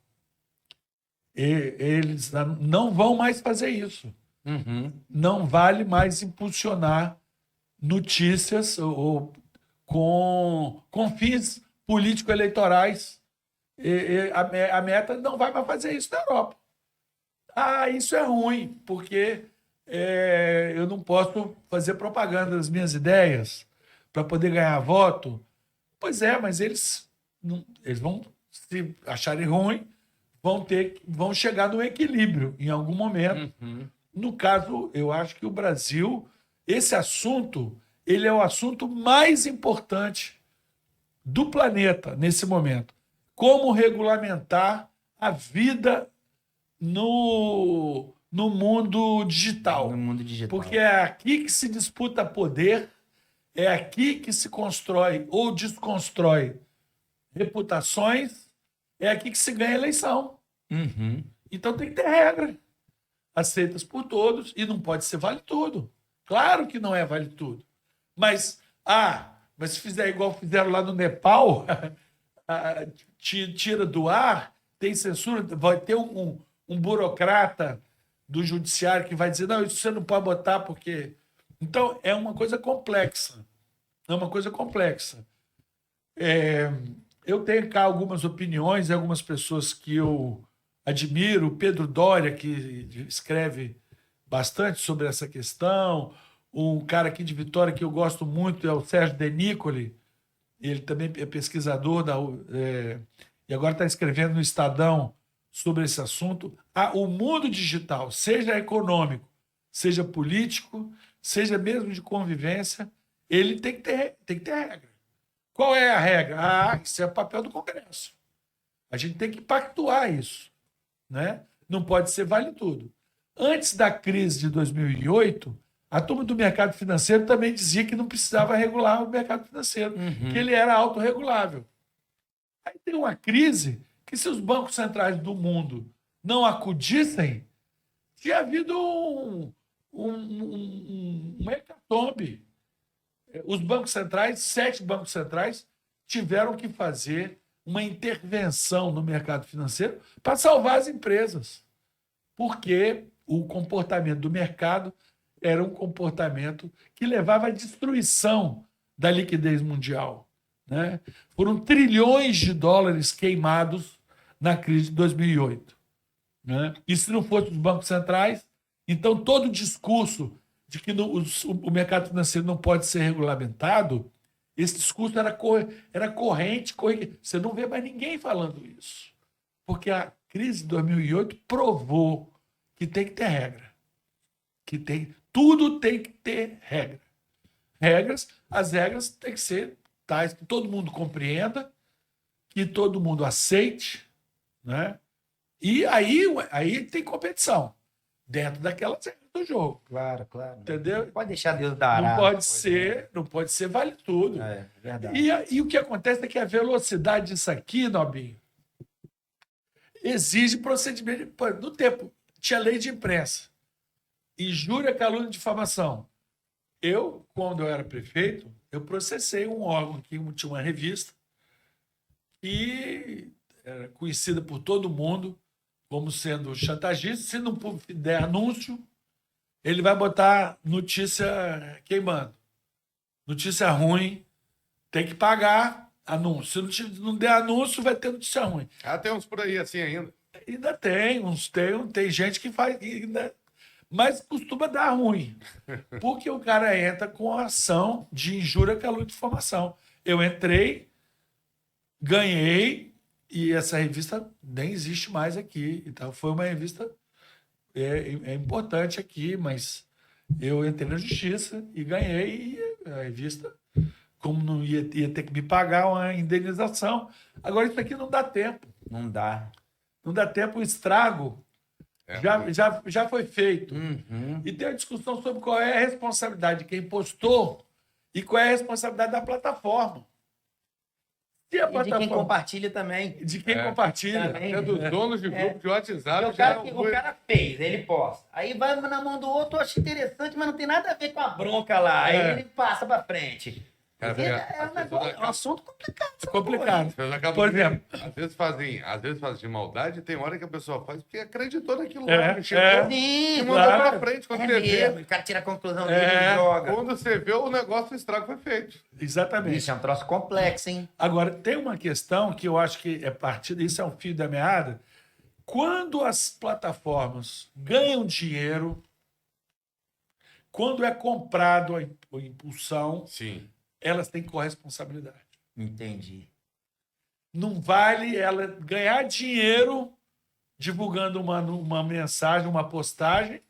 Eles não vão mais fazer isso. Não vale mais impulsionar notícias com fins político-eleitorais. A Meta não vai mais fazer isso na Europa. Isso é ruim, porque eu não posso fazer propaganda das minhas ideias para poder ganhar voto. Pois é, mas eles vão, se acharem ruim, vão chegar no equilíbrio em algum momento. No caso, eu acho que o Brasil, esse assunto, ele é o assunto mais importante do planeta nesse momento. Como regulamentar a vida no mundo digital. No mundo digital. Porque é aqui que se disputa poder, É aqui que se constrói ou desconstrói reputações, é aqui que se ganha eleição. Uhum. Então tem que ter regra, aceitas por todos, e não pode ser vale tudo. Claro que não é vale tudo. Mas se fizer igual fizeram lá no Nepal, tira do ar, tem censura, vai ter um burocrata do judiciário que vai dizer, não, isso você não pode botar porque... Então, é uma coisa complexa. É uma coisa complexa. Eu tenho cá algumas opiniões, algumas pessoas que eu admiro, o Pedro Doria, que escreve bastante sobre essa questão, um cara aqui de Vitória que eu gosto muito é o Sérgio Denicoli, ele também é pesquisador e agora está escrevendo no Estadão sobre esse assunto. O mundo digital, seja econômico, seja político, seja mesmo de convivência, ele tem que ter regra. Qual é a regra? Isso é o papel do Congresso. A gente tem que pactuar isso, né? Não pode ser vale tudo. Antes da crise de 2008, a turma do mercado financeiro também dizia que não precisava regular o mercado financeiro, que ele era autorregulável. Aí tem uma crise que, se os bancos centrais do mundo não acudissem, tinha havido um hecatombe. Os bancos centrais, 7 bancos centrais, tiveram que fazer uma intervenção no mercado financeiro para salvar as empresas, porque o comportamento do mercado era um comportamento que levava à destruição da liquidez mundial, né? Foram trilhões de dólares queimados na crise de 2008. Né? E se não fossem os bancos centrais, então todo o discurso de que o mercado financeiro não pode ser regulamentado, esse discurso era corrente. Você não vê mais ninguém falando isso. Porque a crise de 2008 provou que tem que ter regra. Tudo tem que ter regra. As regras têm que ser tais que todo mundo compreenda, que todo mundo aceite, né? E aí tem competição dentro daquelas regras do jogo. Claro, claro. Entendeu? Não pode deixar Deus dar. Não pode ser vale tudo. É verdade. E o que acontece é que a velocidade disso aqui, Nobinho, exige procedimento. No tempo, tinha lei de imprensa. Injúria, calúnia e difamação. Quando eu era prefeito, eu processei um órgão que tinha uma revista e era conhecida por todo mundo como sendo chantagista. Se não der anúncio, ele vai botar notícia queimando. Notícia ruim, tem que pagar anúncio. Se não der anúncio, vai ter notícia ruim. Tem uns por aí assim ainda. Ainda tem gente que faz... Mas costuma dar ruim, porque o cara entra com a ação de injúria, calúnia e difamação. Eu entrei, ganhei, e essa revista nem existe mais aqui. Então, foi uma revista importante aqui, mas eu entrei na justiça e ganhei, e a revista, como não ia ter que me pagar uma indenização. Agora, isso aqui não dá tempo. Não dá. Não dá tempo, o estrago já foi feito. E tem a discussão sobre qual é a responsabilidade de quem postou e qual é a responsabilidade da plataforma. E de quem compartilha também. De quem compartilha. Também. É dos donos de grupo de WhatsApp. O cara fez, ele posta. Aí vai na mão do outro, eu acho interessante, mas não tem nada a ver com a bronca lá. Aí ele passa pra frente. Cara, É um assunto complicado. É complicado. Por exemplo, às vezes fazem de maldade, tem hora que a pessoa faz porque acreditou naquilo lá. Sim, E mandou pra frente. Quando você vê, o cara tira a conclusão dele e joga. quando você vê, o negócio, o estrago foi feito. Exatamente. Isso é um troço complexo, hein? Agora, tem uma questão que eu acho que isso é um fio da meada. Quando as plataformas ganham dinheiro, quando é comprado a impulsão, Sim. elas têm corresponsabilidade. Entendi. Não vale ela ganhar dinheiro divulgando uma mensagem, uma postagem,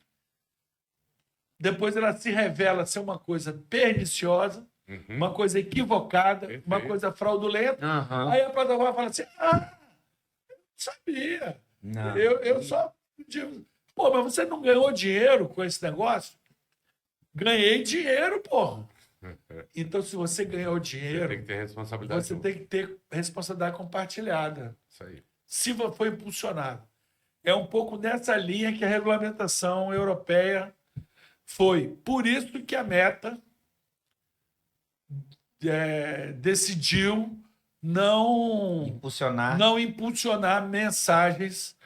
depois ela se revela ser uma coisa perniciosa, uma coisa equivocada, uma coisa fraudulenta. Aí a plataforma fala assim, eu não sabia. Não. Eu só... Pô, mas você não ganhou dinheiro com esse negócio? Ganhei dinheiro, porra. Então, se você ganhou Você dinheiro, tem que ter responsabilidade. você tem que ter responsabilidade compartilhada. Isso aí. Se foi impulsionado. É um pouco nessa linha que a regulamentação europeia foi. Por isso que a Meta decidiu não impulsionar mensagens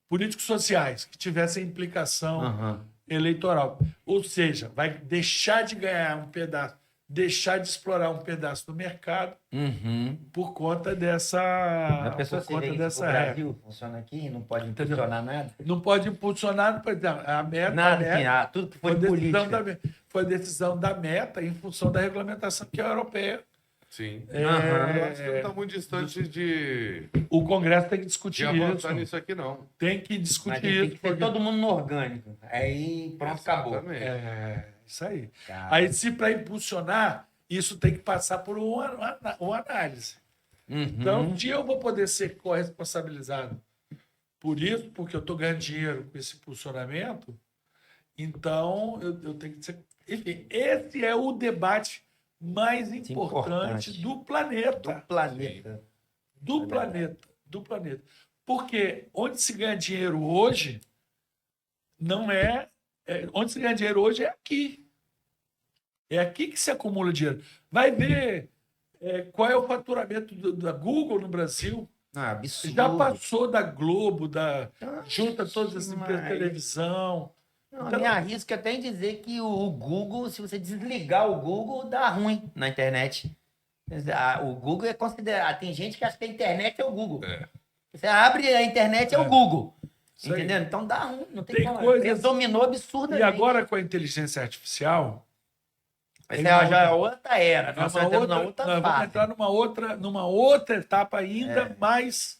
políticos-sociais que tivessem implicação eleitoral. Ou seja, vai deixar de ganhar um pedaço, deixar de explorar um pedaço do mercado por conta dessa A pessoa por conta se vê dessa o regra. Brasil funciona aqui, não pode impulsionar nada. Não pode impulsionar, por exemplo, a Meta. Nada, assim, tudo que foi política. Foi decisão da Meta em função da regulamentação que é europeia. Sim. Eu acho que não está muito distante de O Congresso tem que discutir avançar isso. nisso aqui, não. Tem que Mas discutir tem isso. que ser todo mundo no orgânico. Aí pronto, acabou. Exatamente. Isso aí. Cara. Aí, se para impulsionar, isso tem que passar por uma análise. Então, um dia eu vou poder ser corresponsabilizado por isso, porque eu estou ganhando dinheiro com esse impulsionamento. Então, eu tenho que ser. Enfim, esse é o debate mais importante do planeta. Do planeta. Porque onde se ganha dinheiro hoje não onde se ganha dinheiro hoje é aqui. É aqui que se acumula dinheiro. Vai ver qual é o faturamento da Google no Brasil. Absurdo. Já passou da Globo, junta todas as empresas de televisão. Não, me arrisco até em dizer que o Google, se você desligar o Google, dá ruim na internet. O Google é considerado. Tem gente que acha que a internet é o Google. Você abre a internet, é o Google. Isso aí. Entendendo? Então dá ruim. Não tem Tem como. coisas- Dominou absurdamente. E agora com a inteligência artificial, Essa já é outra era. Nós nós estamos na outra vamos fase. entrar numa outra etapa ainda mais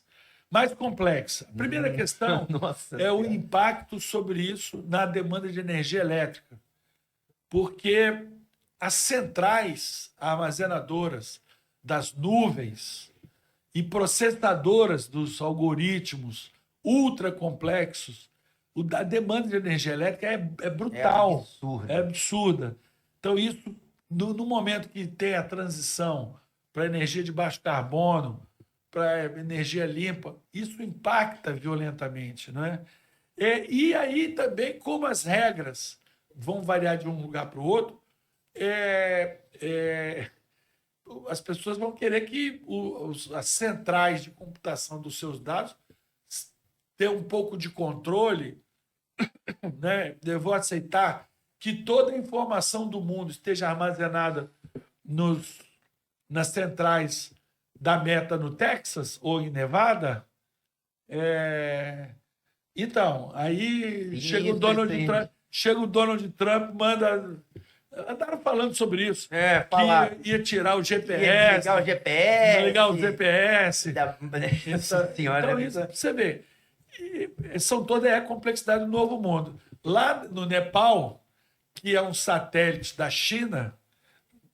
complexa. A primeira questão Nossa é o Senhora. impacto sobre isso na demanda de energia elétrica. Porque as centrais armazenadoras das nuvens e processadoras dos algoritmos ultra complexos, a demanda de energia elétrica é brutal. absurdo. É absurda. Então, isso, no momento que tem a transição para energia de baixo carbono, para energia limpa, isso impacta violentamente. Né? E aí também, como as regras vão variar de um lugar para o outro, as pessoas vão querer que as centrais de computação dos seus dados tenham um pouco de controle. Né? Eu vou aceitar que toda a informação do mundo esteja armazenada nas centrais da Meta no Texas ou em Nevada. Então, aí chega o Donald Trump, manda. Andaram falando sobre isso. Que ia tirar o GPS. Ligar o GPS. Ligar o GPS. Nossa Senhora. Então, isso, você vê. São toda a complexidade do novo mundo. Lá no Nepal, que é um satélite da China,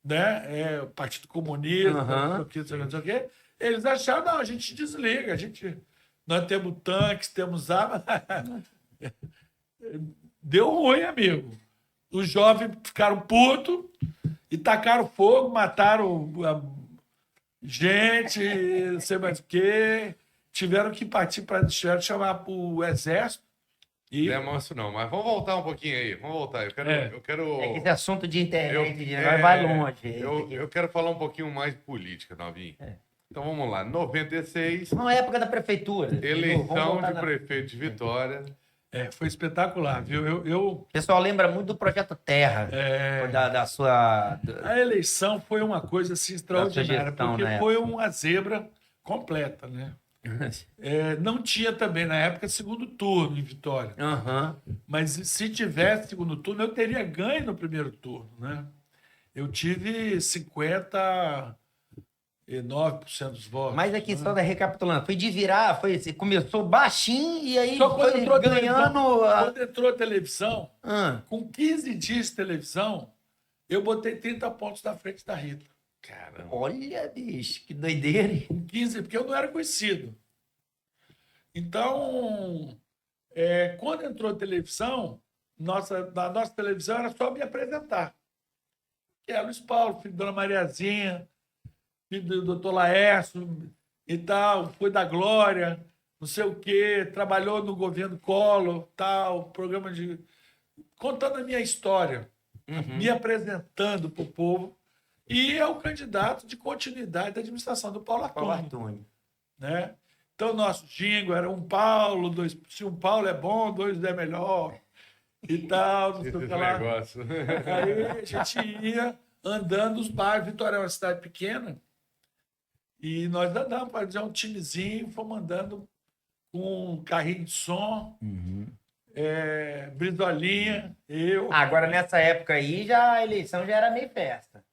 né? O Partido Comunista, não sei o quê, eles acharam, não, a gente desliga, nós temos tanques, temos armas. Deu ruim, amigo. Os jovens ficaram putos e tacaram fogo, mataram gente, não sei mais o quê. Tiveram que partir para chamar o exército. Não é manso, não, mas vamos voltar um pouquinho aí. Vamos voltar. Eu quero... Esse assunto de internet vai longe. Eu quero falar um pouquinho mais de política, Novinho. Então vamos lá. 96. Uma época da prefeitura. Eleição de prefeito de Vitória. Foi espetacular, viu? O pessoal lembra muito do Projeto Terra. Da sua... A eleição foi uma coisa assim, extraordinária, gestão, porque né? foi uma zebra completa, né? Não tinha também, na época, segundo turno em Vitória. Mas se tivesse segundo turno, eu teria ganho no primeiro turno, né? Eu tive 59% dos votos. Mas aqui, só recapitulando, foi de virar, começou baixinho e aí Só quando foi entrou ganhando... Quando entrou a televisão, com 15 dias de televisão, eu botei 30 pontos na frente da Rita. Caramba. Olha, bicho, que doideira, hein? Com 15, porque eu não era conhecido. Então, quando entrou a televisão, na nossa televisão era só me apresentar. que é Luiz Paulo, filho da Dona Mariazinha, filho do doutor Laércio e tal, foi da Glória, não sei o quê, trabalhou no governo Collor, tal, programa de... Contando a minha história, me apresentando para o povo, e é o candidato de continuidade da administração do Paulo Artúnio. Né? Então, nosso jingle era um Paulo, dois, se um Paulo é bom, dois é melhor, e tal, não sei o que lá. Negócio. Aí a gente ia andando os bairros. Vitória é uma cidade pequena, e nós andamos para dizer um timezinho, fomos andando com um carrinho de som, brisolinha, eu. Agora, nessa época aí, a eleição já era meio festa.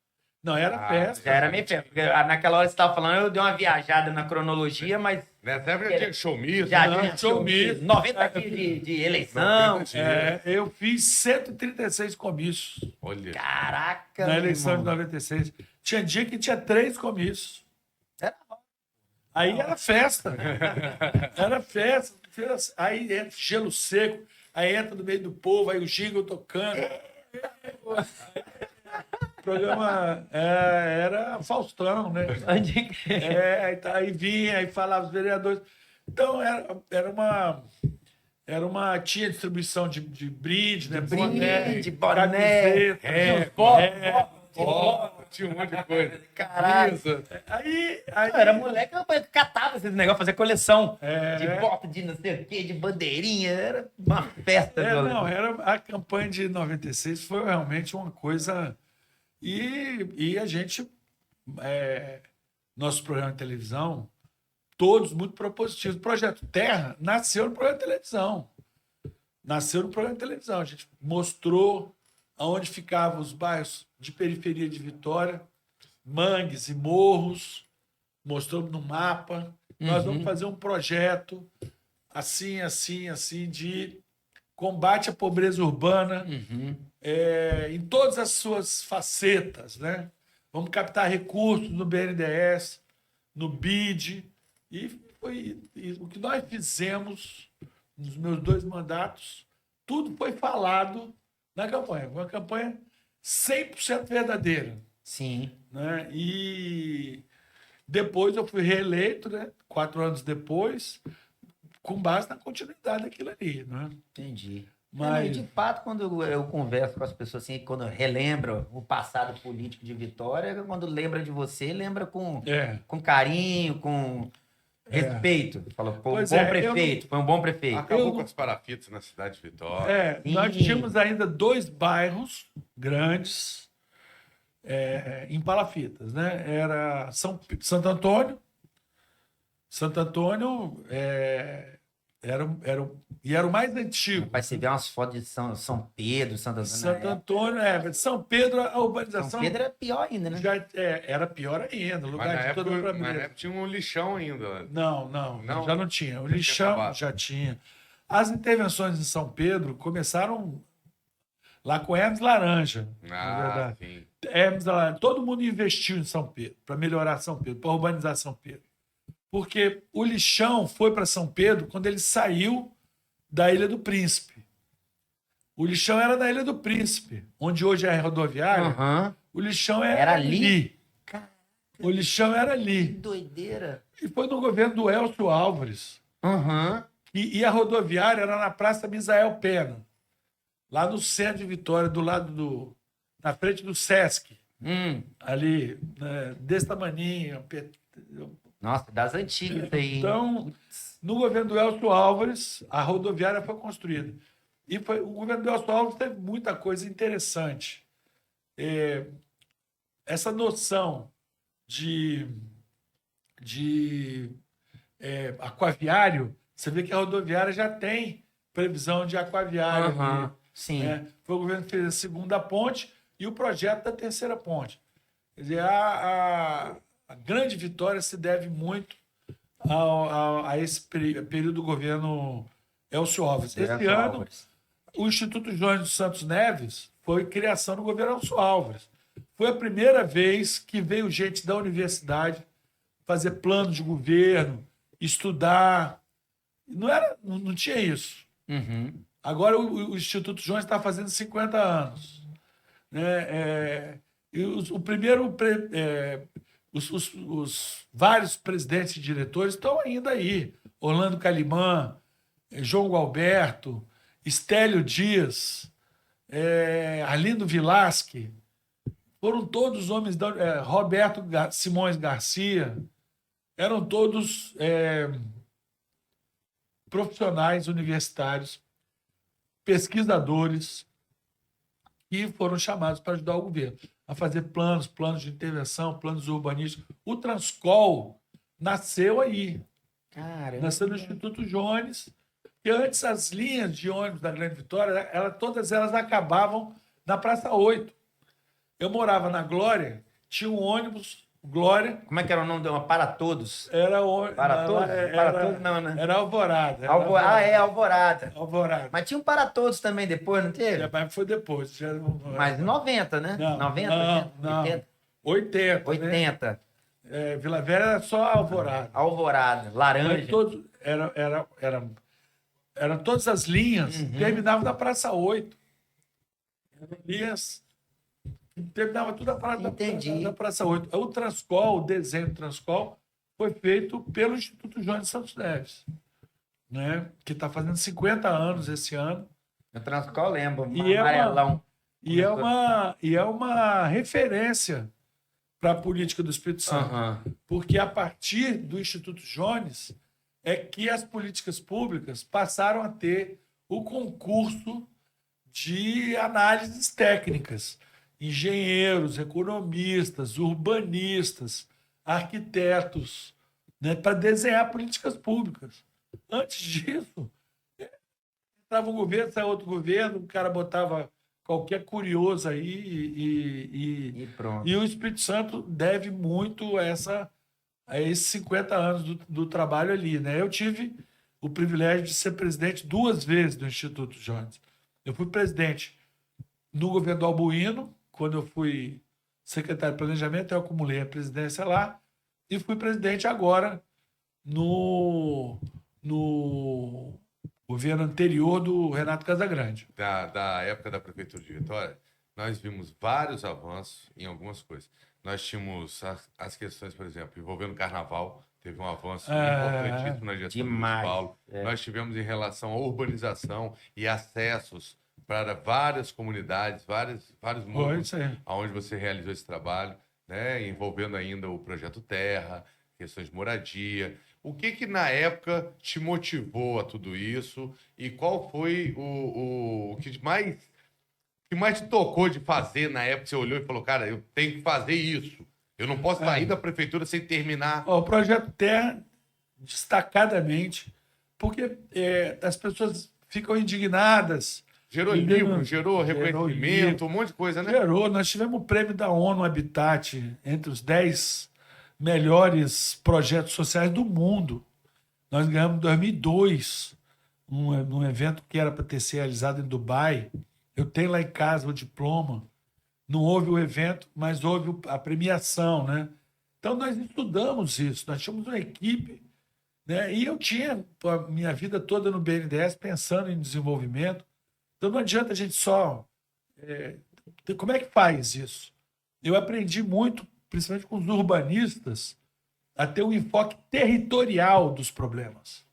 Não, era festa. Já era meio festa. Porque naquela hora que você estava falando, eu dei uma viajada na cronologia, mas Nessa época já tinha showmício. já Não, tinha showmício. 90 dias de eleição. 90 dias. Eu fiz 136 comícios Olha. Caraca, na meu eleição de irmão. 96. Tinha dia que tinha 3 comícios. Era- Aí era festa. Era festa. Aí entra gelo seco, aí entra no meio do povo, aí o jingle tocando. O programa era Faustão, né? Onde que- Aí vinha, aí falava os vereadores. Então, tinha distribuição de brinde, né? brinde, boné, camiseta, Tinha um monte de coisa. Caralho. Camisa. Aí Eu era moleque, eu catava esses negócios, fazia coleção É. de bota, de não sei o quê, de bandeirinha. Era uma festa. não, a campanha de 96 foi realmente uma coisa. E a gente, nosso programa de televisão, todos muito propositivos. O Projeto Terra nasceu no programa de televisão. A gente mostrou aonde ficavam os bairros de periferia de Vitória, mangues e morros, mostrou no mapa. Nós vamos fazer um projeto assim, de combate à pobreza urbana em todas as suas facetas, né? Vamos captar recursos no BNDES, no BID, e o que nós fizemos nos meus 2 mandatos, tudo foi falado na campanha. Uma campanha 100% verdadeira. Sim. Né? E depois eu fui reeleito, né? 4 anos depois, com base na continuidade daquilo ali. Né? Entendi. Mas- E de fato, quando eu converso com as pessoas assim, quando relembro o passado político de Vitória, quando lembra de você, lembra com carinho, com respeito. Fala, pô, Pois bom é, prefeito, foi um bom prefeito. Acabou com as parafitas na cidade de Vitória. Nós Sim. tínhamos ainda 2 bairros grandes em Palafitas, né? Era Santo Antônio. Santo Antônio era o mais antigo. Rapaz, você vê umas fotos de São Pedro, Santo Antônio. Santo Antônio, São Pedro, a urbanização São Pedro é pior ainda, né? já era pior ainda, Mas lugar na de época, toda na família. época tinha um lixão ainda. Não, Não? já não tinha. O tinha lixão acabado. já tinha. As intervenções em São Pedro começaram lá com Hermes Laranja, na verdade. Sim. Hermes Laranja. Todo mundo investiu em São Pedro, para melhorar São Pedro, para urbanizar São Pedro. Porque o lixão foi para São Pedro quando ele saiu da Ilha do Príncipe. O lixão era na Ilha do Príncipe, onde hoje é a rodoviária. Aham. O lixão era, Era ali? O lixão era Que ali. doideira. E foi no governo do Elcio Álvares. Aham. E a rodoviária era na Praça Misael Pena, lá no centro de Vitória, na frente do Sesc, ali, né, desse tamaninho. Nossa, das antigas aí. Então, no governo do Elcio Álvares, a rodoviária foi construída. E o governo do Elcio Álvares teve muita coisa interessante. Essa noção de aquaviário, você vê que a rodoviária já tem previsão de aquaviário. Aham, ali, sim. né? Foi o governo que fez a segunda ponte e o projeto da terceira ponte. Quer dizer, a grande vitória se deve muito a esse período do governo Elcio Álvares. Esse ano, o Instituto João dos Santos Neves foi criação do governo Elcio Álvares. Foi a primeira vez que veio gente da universidade fazer plano de governo, estudar. Não tinha isso. Agora o Instituto João está fazendo 50 anos. Né? E o primeiro, os vários presidentes e diretores estão ainda aí. Orlando Calimã, João Gualberto, Estélio Dias, Arlindo Vilasque, foram todos homens, Roberto Simões Garcia, eram todos profissionais universitários, pesquisadores, que foram chamados para ajudar o governo a fazer planos de intervenção, planos urbanísticos. O Transcol nasceu aí, Caramba. nasceu no Instituto Jones, e antes as linhas de ônibus da Grande Vitória, todas elas acabavam na Praça 8. Eu morava na Glória, tinha um ônibus Glória. Como é que era o nome de uma? Para Todos? Era Para Todos? Para Todos não, né? Era Alvorada. Alvorada. Alvorada. Mas tinha um Para Todos também depois, não teve? Mas foi depois. Mas em 90, né? Não, 90, não, 80? 80. 80. Né? Vila Velha era só Alvorada. Alvorada. Laranja. Eram todas as linhas, terminavam na Praça 8. Eram linhas. Terminava tudo na Praça 8. O Transcol, o desenho do Transcol, foi feito pelo Instituto Jones Santos Neves, né? Que está fazendo 50 anos esse ano. O Transcol lembra, amarelão. E é uma referência para a política do Espírito Santo. Porque a partir do Instituto Jones é que as políticas públicas passaram a ter o concurso de análises técnicas. Engenheiros, economistas, urbanistas, arquitetos, né, para desenhar políticas públicas. Antes disso, entrava um governo, saia outro governo, o cara botava qualquer curioso aí e pronto. E o Espírito Santo deve muito a esses 50 anos do trabalho ali. Né? Eu tive o privilégio de ser presidente 2 vezes do Instituto Jones. Eu fui presidente no governo do Albuíno, quando eu fui secretário de planejamento, eu acumulei a presidência lá, e fui presidente agora no governo anterior do Renato Casagrande. Da época da Prefeitura de Vitória, nós vimos vários avanços em algumas coisas. Nós tínhamos as questões, por exemplo, envolvendo o Carnaval, teve um avanço importantíssimo na gestão municipal. Nós tivemos em relação à urbanização e acessos para várias comunidades, vários mundos onde você realizou esse trabalho, né? Envolvendo ainda o Projeto Terra, questões de moradia. O que na época te motivou a tudo isso e qual foi o que mais te tocou de fazer na época que você olhou e falou, cara, eu tenho que fazer isso. Eu não posso sair da prefeitura sem terminar. O Projeto Terra, destacadamente, porque as pessoas ficam indignadas. Gerou livro, gerou reconhecimento, um monte de coisa, né? Gerou. Nós tivemos o prêmio da ONU Habitat entre os 10 melhores projetos sociais do mundo. Nós ganhamos em 2002, num evento que era para ter sido realizado em Dubai. Eu tenho lá em casa o diploma. Não houve o evento, mas houve a premiação, né? Então, nós estudamos isso. Nós tínhamos uma equipe, né? E eu tinha a minha vida toda no BNDES pensando em desenvolvimento. Então, não adianta a gente só... como é que faz isso? Eu aprendi muito, principalmente com os urbanistas, a ter um enfoque territorial dos problemas.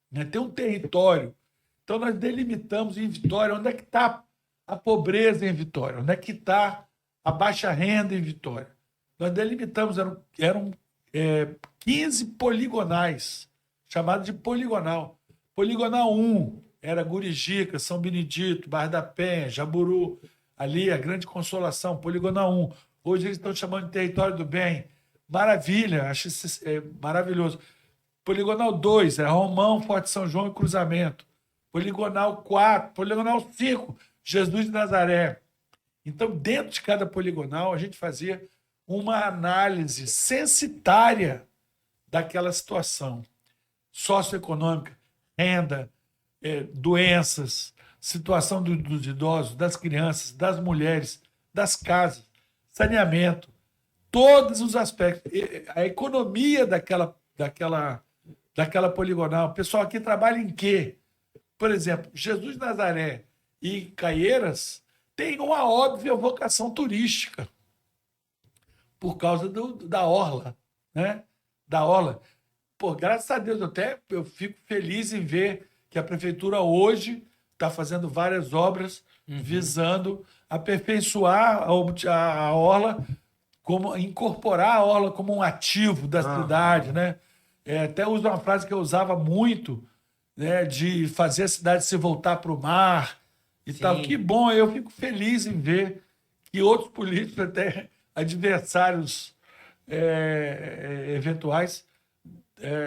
Né? Ter um território. Então, nós delimitamos em Vitória onde é que está a pobreza em Vitória, onde é que está a baixa renda em Vitória. Nós delimitamos, eram 15 poligonais, chamados de poligonal. Poligonal 1 era Gurijica, São Benedito, Barra da Penha, Jaburu, ali a Grande Consolação, Poligonal 1. Hoje eles estão chamando de Território do Bem. Maravilha, acho isso maravilhoso. Poligonal 2 é Romão, Forte São João e Cruzamento. Poligonal 4, Poligonal 5, Jesus de Nazaré. Então, dentro de cada poligonal, a gente fazia uma análise censitária daquela situação socioeconômica, renda, doenças, situação dos idosos, das crianças, das mulheres, das casas, saneamento, todos os aspectos. A economia daquela poligonal. O pessoal aqui trabalha em quê? Por exemplo, Jesus de Nazaré e Caieiras têm uma óbvia vocação turística. por causa da orla, né? Da orla. Pô, graças a Deus, eu fico feliz em ver que a prefeitura hoje está fazendo várias obras visando aperfeiçoar a orla, como incorporar a orla como um ativo da cidade, né? Até uso uma frase que eu usava muito, né, de fazer a cidade se voltar para o mar e tal. Que bom, eu fico feliz em ver que outros políticos, até adversários eventuais,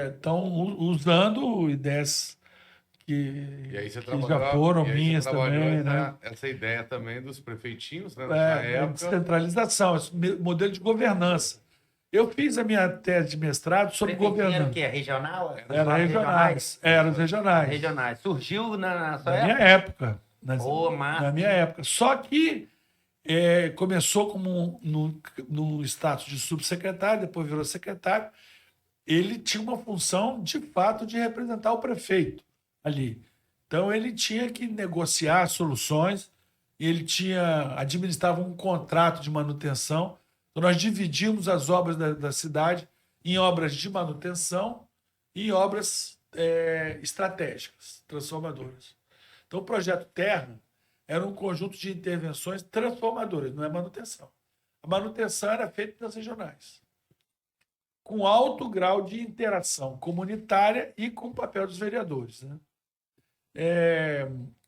estão usando ideias E aí você que já foram minhas também, né? Essa ideia também dos prefeitinhos, né? Descentralização, esse modelo de governança. Eu fiz a minha tese de mestrado sobre governança. Era o quê? Regional? Era regionais. Eram os regionais. Regionais. Surgiu na sua minha época. Massa. Na minha época. Só que começou como no status de subsecretário, depois virou secretário. Ele tinha uma função, de fato, de representar o prefeito ali. Então, ele tinha que negociar soluções, ele administrava um contrato de manutenção. Então, nós dividimos as obras da cidade em obras de manutenção e em obras estratégicas, transformadoras. Então, o projeto Terra era um conjunto de intervenções transformadoras, não é manutenção. A manutenção era feita nas regionais, com alto grau de interação comunitária e com o papel dos vereadores, né?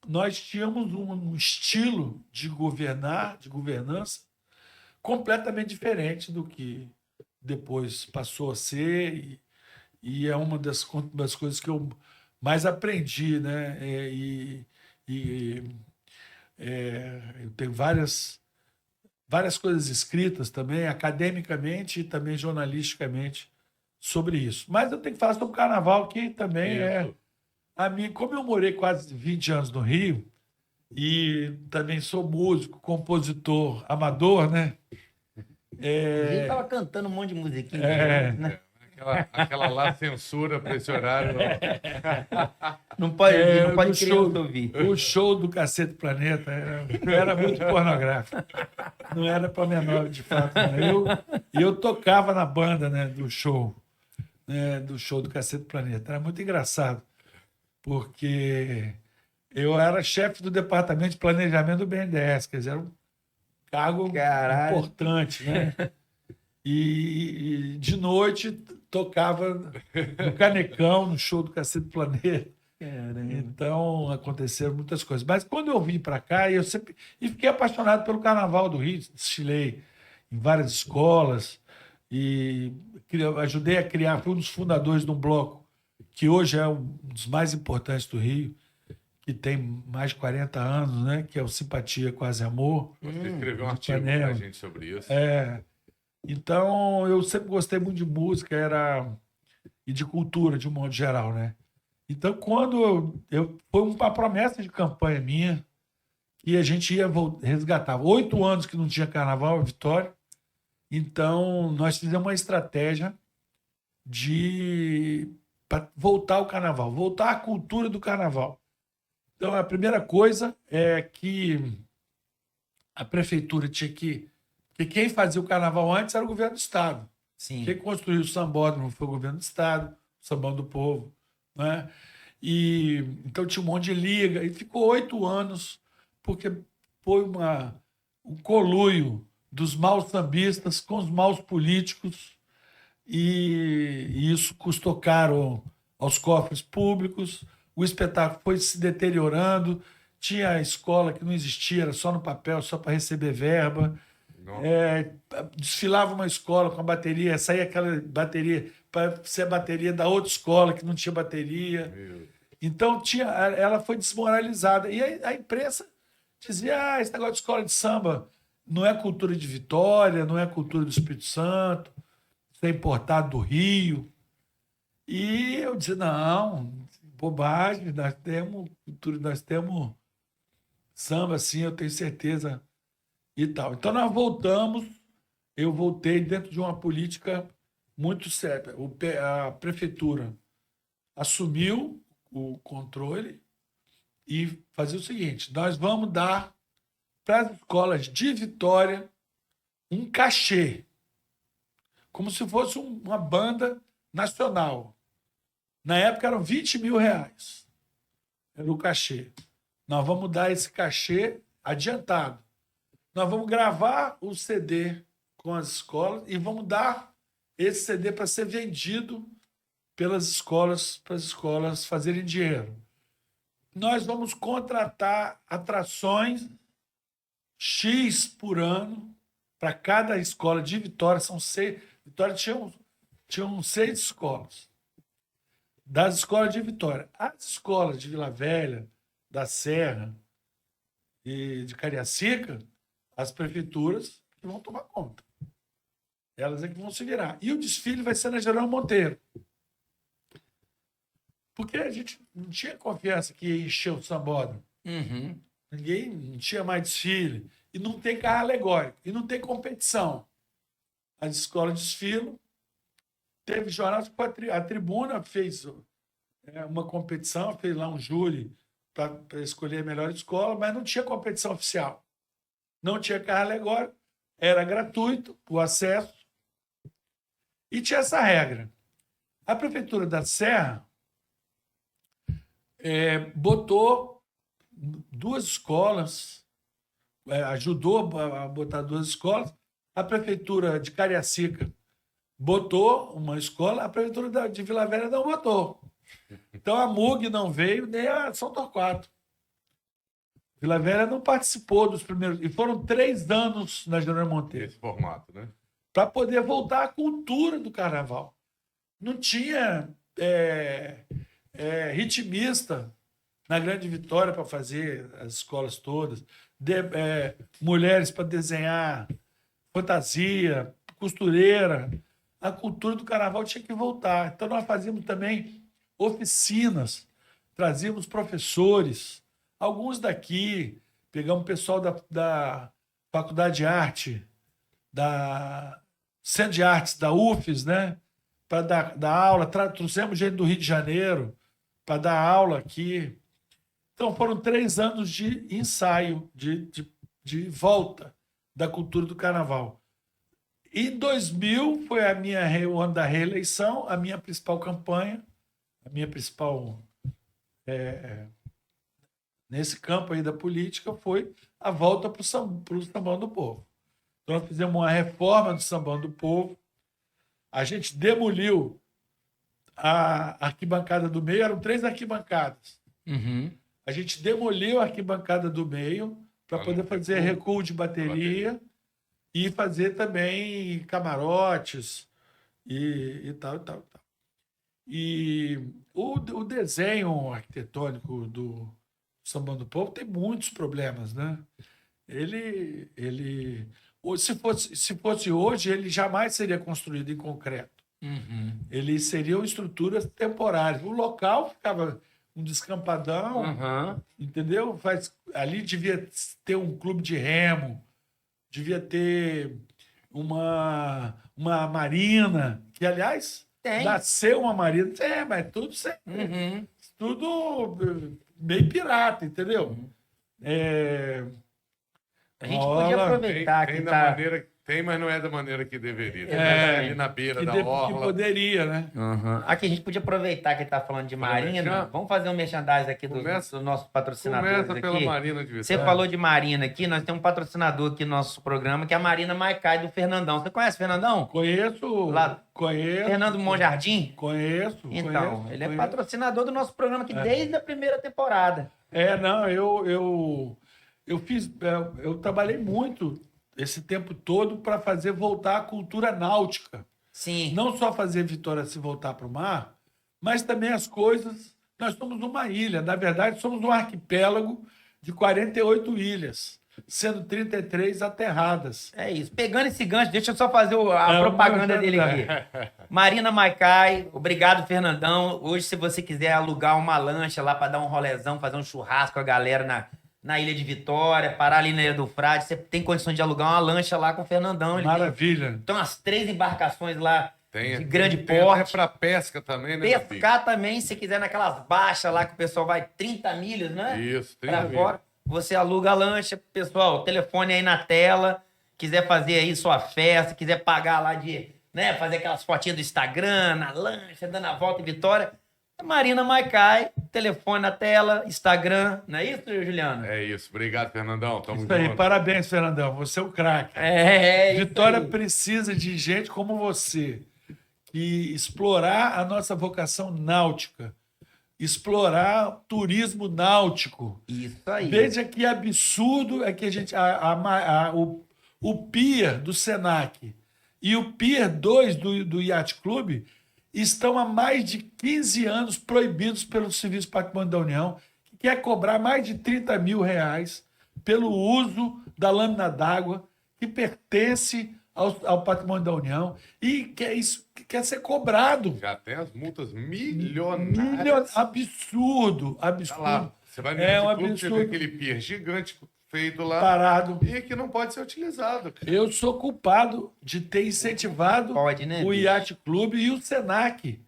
Nós tínhamos um estilo de governança, completamente diferente do que depois passou a ser, e é uma das coisas que eu mais aprendi, né? Eu tenho várias coisas escritas também, academicamente e também jornalisticamente, sobre isso. Mas eu tenho que falar sobre o carnaval, que também como eu morei quase 20 anos no Rio, e também sou músico, compositor, amador, né? Ele estava cantando um monte de musiquinha. Né? Aquela lá censura para esse horário. Não pode criança ouvir. O show do Cacete Planeta era muito pornográfico. Não era para menor, de fato. Eu tocava na banda, né, do show do Cacete Planeta. Era muito engraçado, porque eu era chefe do departamento de planejamento do BNDES, quer dizer, era um cargo importante, né? E de noite tocava no Canecão, no show do Cacete Planeta. Caramba. Então aconteceram muitas coisas. Mas quando eu vim para cá, eu fiquei apaixonado pelo Carnaval do Rio, desfilei em várias escolas e ajudei a criar, fui um dos fundadores de um bloco que hoje é um dos mais importantes do Rio, que tem mais de 40 anos, né? Que é o Simpatia Quase Amor. Você escreveu um artigo para a gente sobre isso. Então, eu sempre gostei muito de música e de cultura, de um modo geral, né? Então, quando foi uma promessa de campanha minha que a gente ia resgatar. 8 anos que não tinha carnaval em Vitória, então nós fizemos uma estratégia para voltar ao carnaval, voltar à cultura do carnaval. Então, a primeira coisa é que a prefeitura tinha que... Porque quem fazia o carnaval antes era o governo do Estado. Sim. Quem construiu o sambódromo foi o governo do Estado, o Sambão do Povo, né? Então tinha um monte de liga, e ficou 8 anos, porque foi um conluio dos maus sambistas com os maus políticos, e isso custou caro aos cofres públicos, o espetáculo foi se deteriorando, tinha a escola que não existia, era só no papel, só para receber verba. Desfilava uma escola com a bateria, saía aquela bateria para ser a bateria da outra escola que não tinha bateria. Então ela foi desmoralizada. E a imprensa dizia: esse negócio de escola de samba não é cultura de Vitória, não é cultura do Espírito Santo, isso é importado do Rio. E eu dizia: não, bobagem, nós temos cultura, nós temos samba, sim, eu tenho certeza. E tal. Então, eu voltei dentro de uma política muito séria. A prefeitura assumiu o controle e fazia o seguinte: nós vamos dar para as escolas de Vitória um cachê como se fosse uma banda nacional. Na época eram R$20.000. Era o cachê. Nós vamos dar esse cachê adiantado. Nós vamos gravar o CD com as escolas e vamos dar esse CD para ser vendido pelas escolas, para as escolas fazerem dinheiro. Nós vamos contratar atrações X por ano para cada escola de Vitória. São 6. Vitória tinham 6 escolas. Das escolas de Vitória. As escolas de Vila Velha, da Serra e de Cariacica, as prefeituras que vão tomar conta. Elas é que vão se virar. E o desfile vai ser na Geraldo Monteiro. Porque a gente não tinha confiança que ia encher o sambódromo. Uhum. Ninguém não tinha mais desfile. E não tem carro alegórico. E não tem competição. As escolas desfilam. Teve jornal, a tribuna fez uma competição, fez lá um júri para escolher a melhor escola, mas não tinha competição oficial. Não tinha carro alegórico, era gratuito o acesso. E tinha essa regra. A Prefeitura da Serra botou 2 escolas, ajudou a botar 2 escolas. A Prefeitura de Cariacica botou uma escola, a Prefeitura de Vila Velha não botou. Então a MUG não veio, nem a São Torquato. Vila Velha não participou dos primeiros. E foram 3 anos na Geraldo Monteiro. Esse formato, né? Para poder voltar à cultura do carnaval. Não tinha ritmista na Grande Vitória para fazer as escolas todas, mulheres para desenhar, fantasia, costureira. A cultura do carnaval tinha que voltar. Então nós fazíamos também oficinas, trazíamos professores, alguns daqui, pegamos pessoal da Faculdade de Arte, da Centro de Artes da UFES, né? Para dar aula, trouxemos gente do Rio de Janeiro para dar aula aqui. Então foram 3 anos de ensaio, de volta da cultura do carnaval. Em 2000 foi o ano da reeleição, a minha principal campanha, a minha principal nesse campo aí da política foi a volta para o Sambão do Povo. Então nós fizemos uma reforma do Sambão do Povo, a gente demoliu a arquibancada do meio, eram 3 arquibancadas. Uhum. A gente demoliu a arquibancada do meio para poder fazer recuo de bateria e fazer também camarotes e tal. E o desenho arquitetônico do Sambão do Povo tem muitos problemas, né? Se fosse hoje, ele jamais seria construído em concreto. Uhum. Ele seriam estruturas temporárias. O local ficava um descampadão, entendeu? Ali devia ter um clube de remo, devia ter uma marina, que, aliás, nasceu uma marina. Mas tudo tudo meio pirata, entendeu? A gente podia aproveitar tem que da maneira tem, mas não é da maneira que deveria. Ali na beira da orla. Que poderia, né? Aqui a gente podia aproveitar que ele tá falando de Marina. Vamos fazer um merchandising aqui dos nossos patrocinadores. Começa pela Marina de Vitória. Você falou de Marina aqui, nós temos um patrocinador aqui no nosso programa, que é a Marina Maicai do Fernandão. Você conhece o Fernandão? Conheço. Conheço. Fernando Monjardim? Conheço. Então, ele é patrocinador do nosso programa aqui desde a primeira temporada. Eu trabalhei muito esse tempo todo para fazer voltar a cultura náutica. Sim. Não só fazer Vitória se voltar para o mar, mas também as coisas. Nós somos uma ilha, na verdade, somos um arquipélago de 48 ilhas, sendo 33 aterradas. É isso. Pegando esse gancho, deixa eu só fazer a propaganda dele aqui. Marina Maicai, obrigado, Fernandão. Hoje, se você quiser alugar uma lancha lá para dar um rolezão, fazer um churrasco com a galera na Ilha de Vitória, parar ali na Ilha do Frade, você tem condições de alugar uma lancha lá com o Fernandão. Maravilha. Então, as 3 embarcações lá de grande tem porte. Até para pesca também, né? Pescar também, se quiser naquelas baixas lá que o pessoal vai 30 milhas, né? Isso, 30 milhas. Fora, você aluga a lancha. Pessoal, telefone aí na tela. Quiser fazer aí sua festa, quiser pagar lá de né? Fazer aquelas fotinhas do Instagram, na lancha, dando a volta em Vitória. Marina Maicai, telefone na tela, Instagram, não é isso, Juliano? É isso. Obrigado, Fernandão. Tamo Isso aí, junto. parabéns, Fernandão. Você é o craque. Isso Vitória aí. precisa de gente como você, que explorar a nossa vocação náutica, explorar turismo náutico. Isso aí. Veja que absurdo é que a gente. O Pier do Senac e o Pier 2 do Yacht Club estão há mais de 15 anos proibidos pelo Serviço Patrimônio da União, que quer cobrar mais de R$30 mil pelo uso da lâmina d'água que pertence ao patrimônio da União e quer ser cobrado. Já tem as multas milionárias. Absurdo, Tá absurdo. lá. Você vai no É um Yacht Club, você vê absurdo. aquele pier gigante feito lá Parado. e que não pode ser utilizado. Eu sou culpado de ter incentivado Pode, né, o bicho? Yacht Club e o Senac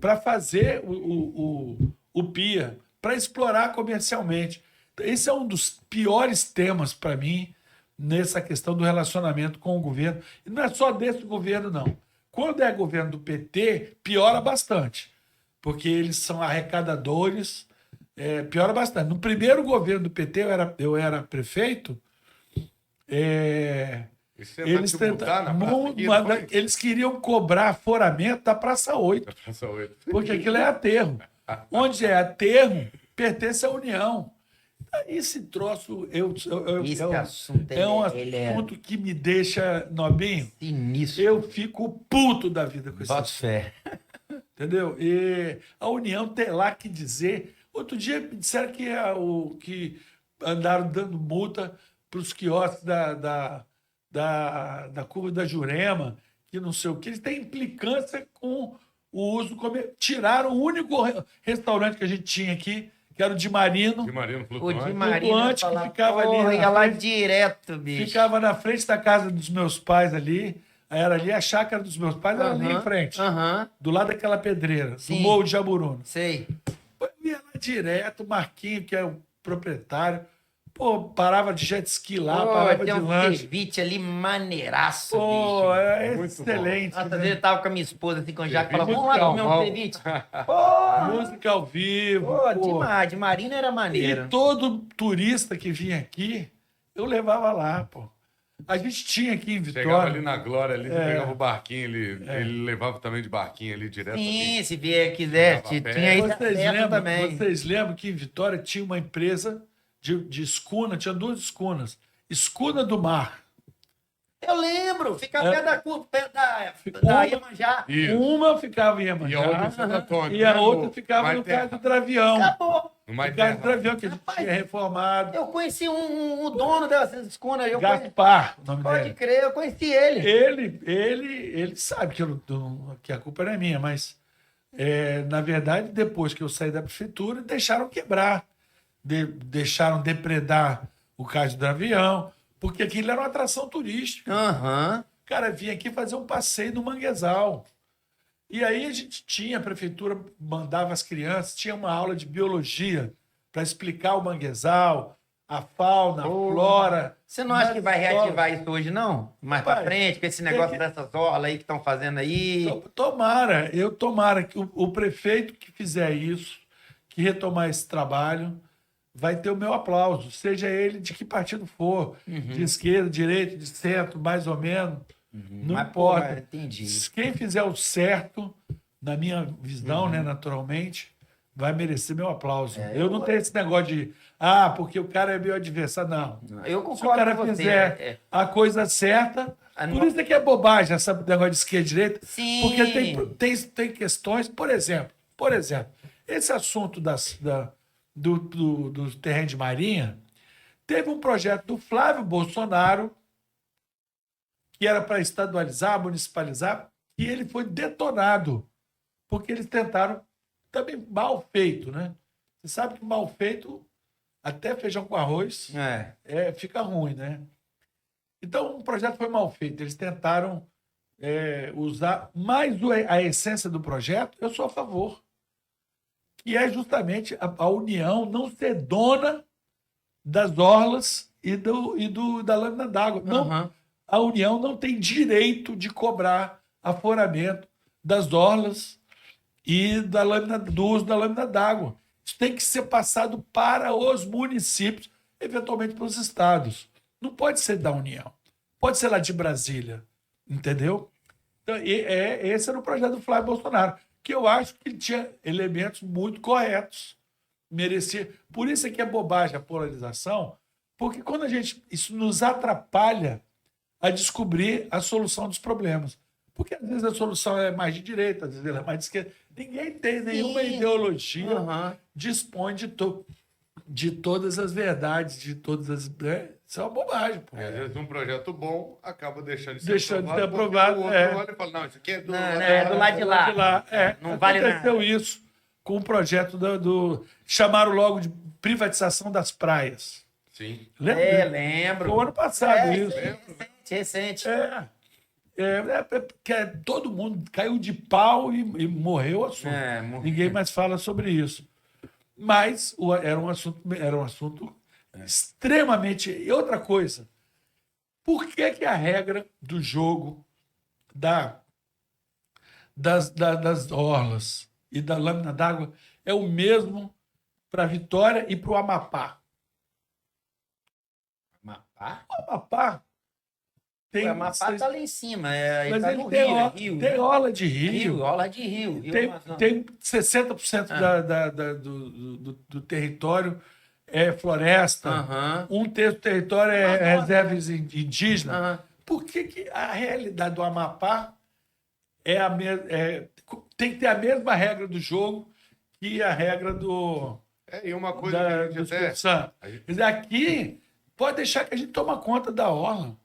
para fazer o PIA, para explorar comercialmente. Esse é um dos piores temas para mim nessa questão do relacionamento com o governo. E não é só desse governo, não. Quando é governo do PT, piora bastante, porque eles são arrecadadores, piora bastante. No primeiro governo do PT, eu era prefeito, Eles eles, tentaram te multar na Praça 15, foi? eles queriam cobrar aforamento da Praça 8, Praça 8. porque aquilo é aterro. Onde é aterro, pertence à União. Esse troço Esse assunto, é um ele é assunto que me deixa, Nobinho, sinistro. eu fico puto da vida com isso. Bota fé. Entendeu? E a União tem lá que dizer. Outro dia me disseram que andaram dando multa para os quiosques da Curva da Jurema, que não sei o que. Eles têm implicância com o uso. Tiraram o único restaurante que a gente tinha aqui, que era o Di Marino. De Marino O Flutuante. Di Marino Flutuante que ficava ali na ia lá frente. direto, bicho. Ficava na frente da casa dos meus pais ali. Era ali a chácara dos meus pais, era ali em frente. Aham, Do lado daquela pedreira, Sim. do Morro de Jaburuna. sei. Eu ia lá direto, o Marquinho, que é o proprietário, pô, parava de jet ski lá, Pô, parava tem de um lanche. ceviche ali maneiraço, Pô, bicho. é Muito excelente. Nossa, às né? vezes eu tava com a minha esposa assim, com o Jaco, falava, Ceviche vamos lá comer um calmão. ceviche. Pô, Música ao vivo. pô, pô. demais. De Marina era maneiro. E todo turista que vinha aqui, eu levava lá, pô. A gente tinha aqui em Chegava ali Vitória. na Glória, ali, você pegava o barquinho, ele levava também de barquinho ali direto. Sim, se vier quiser, Tava perto. tinha esse Vocês acesso também. vocês lembram que em Vitória tinha uma empresa de escuna, tinha duas escunas. Escuna do Mar. Eu lembro, fica É. perto da curva, perto da Uma- Iemanjá. Isso. Uma ficava em E a outra em Iemanjá Santo Antônio. e a né, outra ficava Mais no Terra. Cais do Travião. Acabou. No Mais No Cais do Terra. Travião, que a gente Rapaz, tinha reformado. Eu conheci o dono dessas escunas. Eu conheci, Gaspar, o nome pode dele. crer, eu conheci ele. Ele sabe que a culpa não é minha, mas na verdade, depois que eu saí da prefeitura, deixaram quebrar, deixaram depredar o Cais do Travião, porque aquilo era uma atração turística. Aham. O cara vinha aqui fazer um passeio no manguezal. E aí a prefeitura mandava as crianças, tinha uma aula de biologia para explicar o manguezal, a fauna, a flora. Você não acha que vai Mas, reativar isso hoje, não? Mais pra Rapaz, frente, com esse tem negócio que- dessas orlas aí que estão fazendo aí. Tomara que o prefeito que fizer isso, que retomar esse trabalho, vai ter o meu aplauso, seja ele de que partido for, de esquerda, direita, de centro, mais ou menos, não Mas, pô, importa. mas entendi. Quem fizer o certo, na minha visão, né, naturalmente, vai merecer meu aplauso. Eu não tenho esse negócio de, porque o cara é meu adversário, não. Eu Se o concordo cara com você. fizer a coisa certa, A por no- isso é que é bobagem essa negócio de esquerda e direita, Sim. porque tem questões, por exemplo, esse assunto do terreno de marinha, teve um projeto do Flávio Bolsonaro que era para estadualizar, municipalizar, e ele foi detonado, porque eles tentaram, também mal feito, né? Você sabe que mal feito, até feijão com arroz, fica ruim, né? Então, o projeto foi mal feito. Eles tentaram usar mais a essência do projeto. Eu sou a favor. Que é justamente a União não ser dona das orlas e da lâmina d'água. Não, Aham. a União não tem direito de cobrar aforamento das orlas e do uso da lâmina d'água. Isso tem que ser passado para os municípios, eventualmente para os estados. Não pode ser da União. Pode ser lá de Brasília. Entendeu? Então, esse era o projeto do Flávio Bolsonaro, que eu acho que ele tinha elementos muito corretos. Merecia. Por isso é que é bobagem a polarização, porque quando isso nos atrapalha a descobrir a solução dos problemas. Porque às vezes a solução é mais de direita, às vezes ela é mais de esquerda. Ninguém tem nenhuma ideologia dispõe de todas as verdades, de todas as... Isso é uma bobagem. Pô. Às vezes um projeto bom acaba deixando de ser aprovado. O outro olha e fala, não, isso aqui é do lado de lá. Não vale nada. Aconteceu isso com o projeto chamaram logo de privatização das praias. Sim. Lembra? Lembro. Foi o ano passado isso. Recente. Porque todo mundo caiu de pau e morreu o assunto. Ninguém mais fala sobre isso. Mas era um assunto extremamente... E outra coisa, por que a regra do jogo das orlas e da lâmina d'água é o mesmo para a Vitória e para o Amapá? Amapá? O Amapá tem... O Amapá está lá em cima. Mas tá ele no tem Rio. orla de rio. Orla de rio. Tem 60% do território é floresta, um terço do território é reservas indígenas. Por que a realidade do Amapá tem que ter a mesma regra do jogo que a regra do e uma coisa que a gente Espírito Santo? Quer dizer, aqui pode deixar que a gente toma conta da orla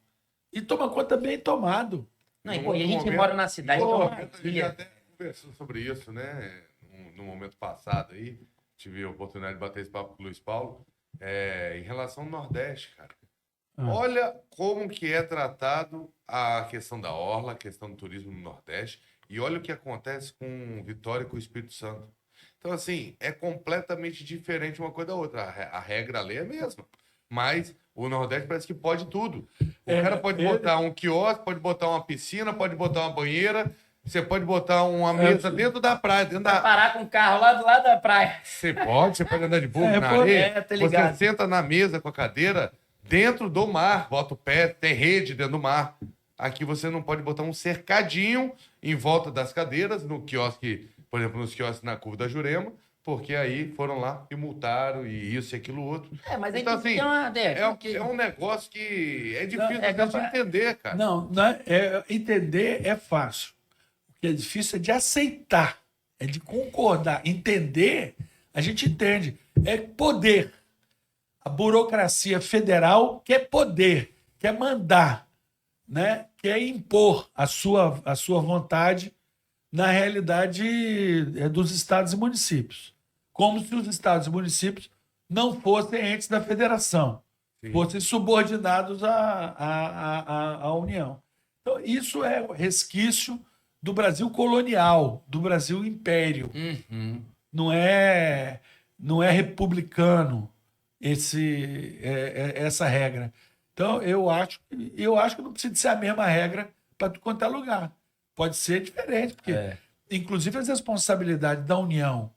e toma conta bem tomado. Não, e a gente mora na cidade. A gente até conversou sobre isso, né? No momento passado aí, tive a oportunidade de bater esse papo com o Luiz Paulo. Em relação ao Nordeste, cara. Olha como que é tratado a questão da orla, a questão do turismo no Nordeste, e olha o que acontece com Vitória e com o Espírito Santo. Então, assim, é completamente diferente uma coisa da outra. A regra, a lei é a mesma. Mas o Nordeste parece que pode tudo. O cara pode botar um quiosque, pode botar uma piscina, pode botar uma banheira, você pode botar uma mesa dentro da praia. Parar com o carro lá do lado da praia. Você pode andar de burro na areia. Você senta na mesa com a cadeira dentro do mar, bota o pé, tem rede dentro do mar. Aqui você não pode botar um cercadinho em volta das cadeiras, no quiosque, por exemplo, nos quiosques na Curva da Jurema, porque aí foram lá e multaram, e isso e aquilo outro. Mas então, assim, é um negócio que é difícil de entender, cara. Entender é fácil. O que é difícil é de aceitar, é de concordar. Entender, a gente entende. É poder. A burocracia federal quer poder, quer mandar, né? Quer impor a sua vontade na realidade dos estados e municípios. Como se os estados e municípios não fossem entes da federação, fossem subordinados à União. Então, isso é resquício do Brasil colonial, do Brasil império. Não é republicano essa regra. Então, eu acho que não precisa ser a mesma regra para tudo quanto é lugar. Pode ser diferente, porque, inclusive, as responsabilidades da União,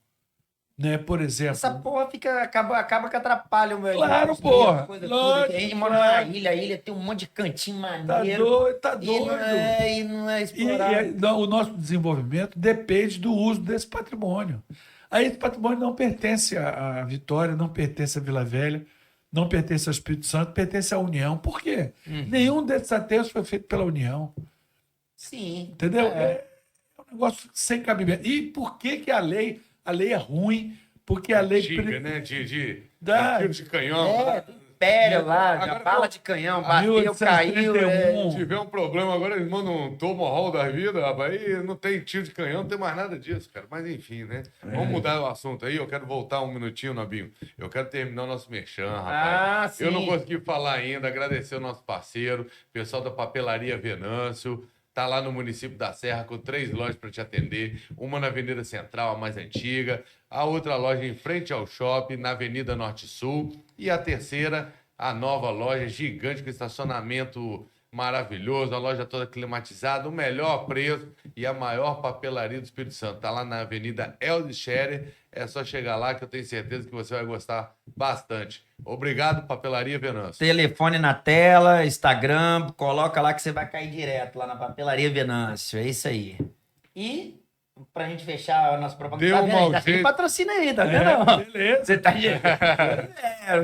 né, por exemplo... Essa porra acaba que atrapalha o meu... Claro, porra! A gente mora numa ilha, a ilha tem um monte de cantinho maneiro. Tá doido. E não é explorado. O nosso desenvolvimento depende do uso desse patrimônio. Aí esse patrimônio não pertence à Vitória, não pertence à Vila Velha, não pertence ao Espírito Santo, pertence à União. Por quê? Nenhum desses aterros foi feito pela União. Sim. Entendeu? É um negócio sem cabimento. E por que a lei é ruim? Porque a lei... Antiga, né? De tiro de canhão. Império lá, bala de canhão, bateu, caiu. Se tiver um problema, agora eles mandam um tomahawk da vida, rapaz, aí não tem tiro de canhão, não tem mais nada disso, cara. Mas enfim, né? Vamos mudar o assunto aí, eu quero voltar um minutinho, Nobinho. Eu quero terminar o nosso merchan, rapaz. Sim. Eu não consegui falar ainda, agradecer o nosso parceiro, pessoal da Papelaria Venâncio. Tá lá no município da Serra com 3 lojas para te atender. Uma na Avenida Central, a mais antiga. A outra loja em frente ao shopping, na Avenida Norte Sul. E a terceira, a nova loja gigante com estacionamento maravilhoso, a loja toda climatizada, o melhor preço e a maior papelaria do Espírito Santo. Tá lá na Avenida Eldes Scherer. É só chegar lá que eu tenho certeza que você vai gostar bastante. Obrigado, Papelaria Venâncio. Telefone na tela, Instagram, coloca lá que você vai cair direto lá na Papelaria Venâncio. É isso aí. E, pra gente fechar a nossa propaganda, Deu tá um vendo? mau Tá cheio de jeito. patrocínio aí, tá vendo? Beleza. Você tá de...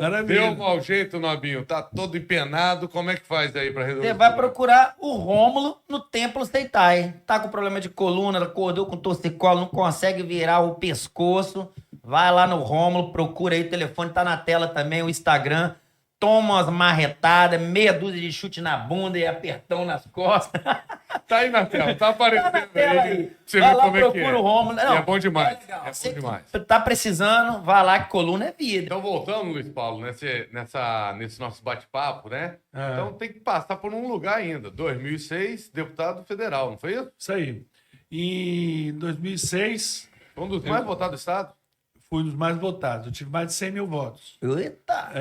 Maravilha. Deu um mau jeito, Nobinho. Tá todo empenado. Como é que faz aí pra resolver? Você vai procurar o Rômulo no Templo Seitai. Tá com problema de coluna, acordou com torcicolo, não consegue virar o pescoço. Vai lá no Rômulo, procura aí, o telefone tá na tela também, o Instagram. Toma umas marretadas, meia dúzia de chute na bunda e apertão nas costas. Tá aí na tela, tá aparecendo Tá na tela aí. aí. Você Vai vê lá, como é que é. procura o Rômulo. Não, E é bom demais. legal. É bom Você demais. tá precisando, vai lá que coluna é vida. Então, voltando, Luiz Paulo, nesse nosso bate-papo, né? É. Então, tem que passar por um lugar ainda. 2006, deputado federal, não foi isso? Isso aí. Em 2006, Foi um dos mais votados do Estado. fui um dos mais votados. Eu tive mais de 100 mil votos. Eita!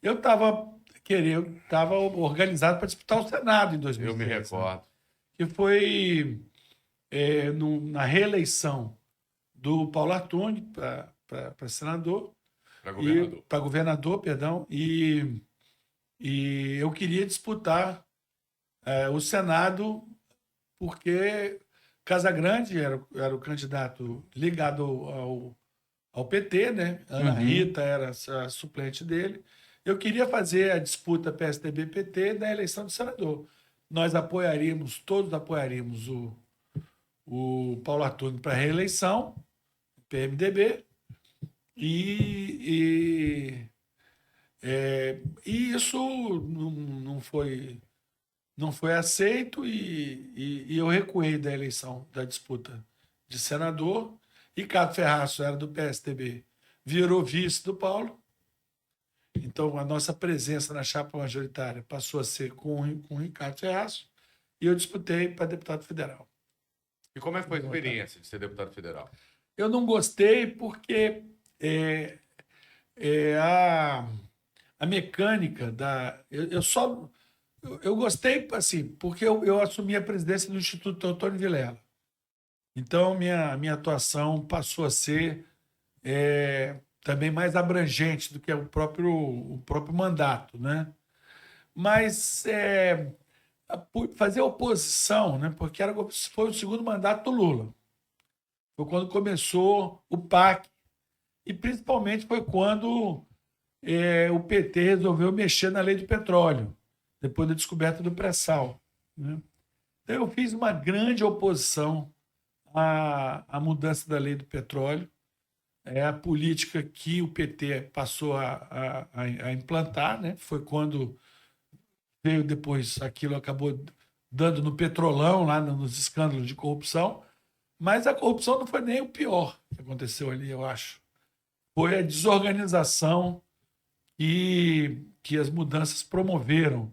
Eu estava organizado para disputar o Senado em 2006. Eu me recordo. Que foi na reeleição do Paulo Artung para senador. Para governador. Para governador, perdão. E eu queria disputar o Senado porque Casagrande era o candidato ligado ao PT, né? Ana Rita era a suplente dele. Eu queria fazer a disputa PSDB-PT da eleição do senador. Nós todos apoiaríamos o Paulo Artung para a reeleição, PMDB, e isso não foi aceito e eu recuei da eleição, da disputa de senador. Ricardo Ferraço era do PSDB, virou vice do Paulo. Então, a nossa presença na chapa majoritária passou a ser com o Ricardo Ferraço e eu disputei para deputado federal. E como é que foi a experiência de ser deputado federal? Eu não gostei porque a mecânica da... Eu gostei, assim, porque eu assumi a presidência do Instituto Teotônio Vilela. Então, minha atuação passou a ser também mais abrangente do que o próprio mandato, né? Mas fazer oposição, né? Porque foi o segundo mandato do Lula. Foi quando começou o PAC e principalmente foi quando o PT resolveu mexer na lei do petróleo, depois da descoberta do pré-sal, né? Então, eu fiz uma grande oposição à mudança da lei do petróleo. A política que o PT passou a implantar, né? Foi quando veio depois, aquilo acabou dando no petrolão, lá nos escândalos de corrupção, mas a corrupção não foi nem o pior que aconteceu ali, eu acho. Foi a desorganização que as mudanças promoveram